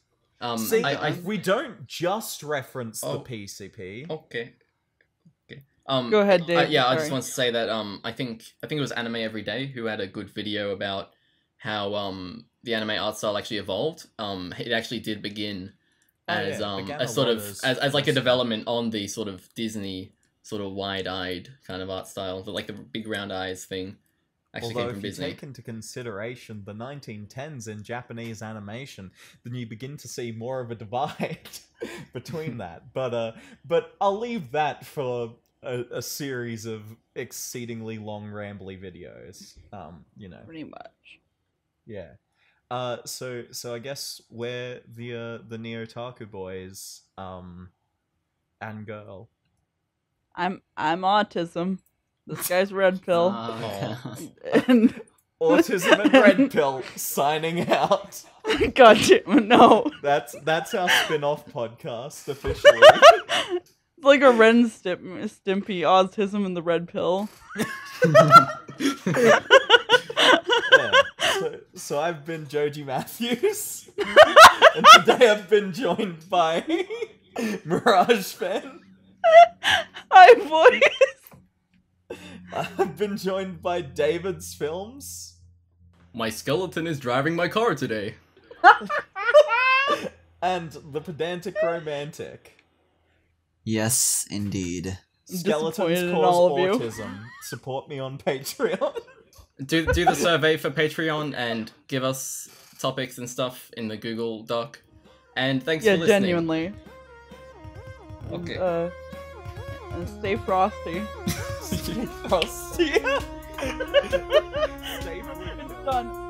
See, we don't just reference the Oh. PCP. Okay. Go ahead, Dave. Yeah, I just Sorry. want to say that I think it was Anime Every Day who had a good video about how the anime art style actually evolved. It actually did begin as began a a sort lot of as as like a development on the sort of Disney sort of wide-eyed kind of art style, like the big round eyes thing. Actually Although came from if you Disney. take into consideration the 1910s in Japanese animation, then you begin to see more of a divide between that. But I'll leave that for a series of exceedingly long, rambly videos. You know. Pretty much. Yeah. So I guess we're the Neotaku boys, and girl. I'm autism. This guy's red pill. Okay. And Autism and Red Pill signing out. God damn it, no. That's our spin-off podcast officially. It's like a Ren Stimpy, autism and the red pill. Yeah. So I've been Joji Matthews, and today I've been joined by Mirage Fan. Hi, boys. I've been joined by David's Films. My skeleton is driving my car today. And the Pedantic Romantic. Yes, indeed. Skeletons disappointed in cause all of you. autism. Support me on Patreon. Do the survey for Patreon and give us topics and stuff in the Google Doc. And thanks Yeah, for listening. genuinely. Okay. And stay frosty. Frosty. It's done.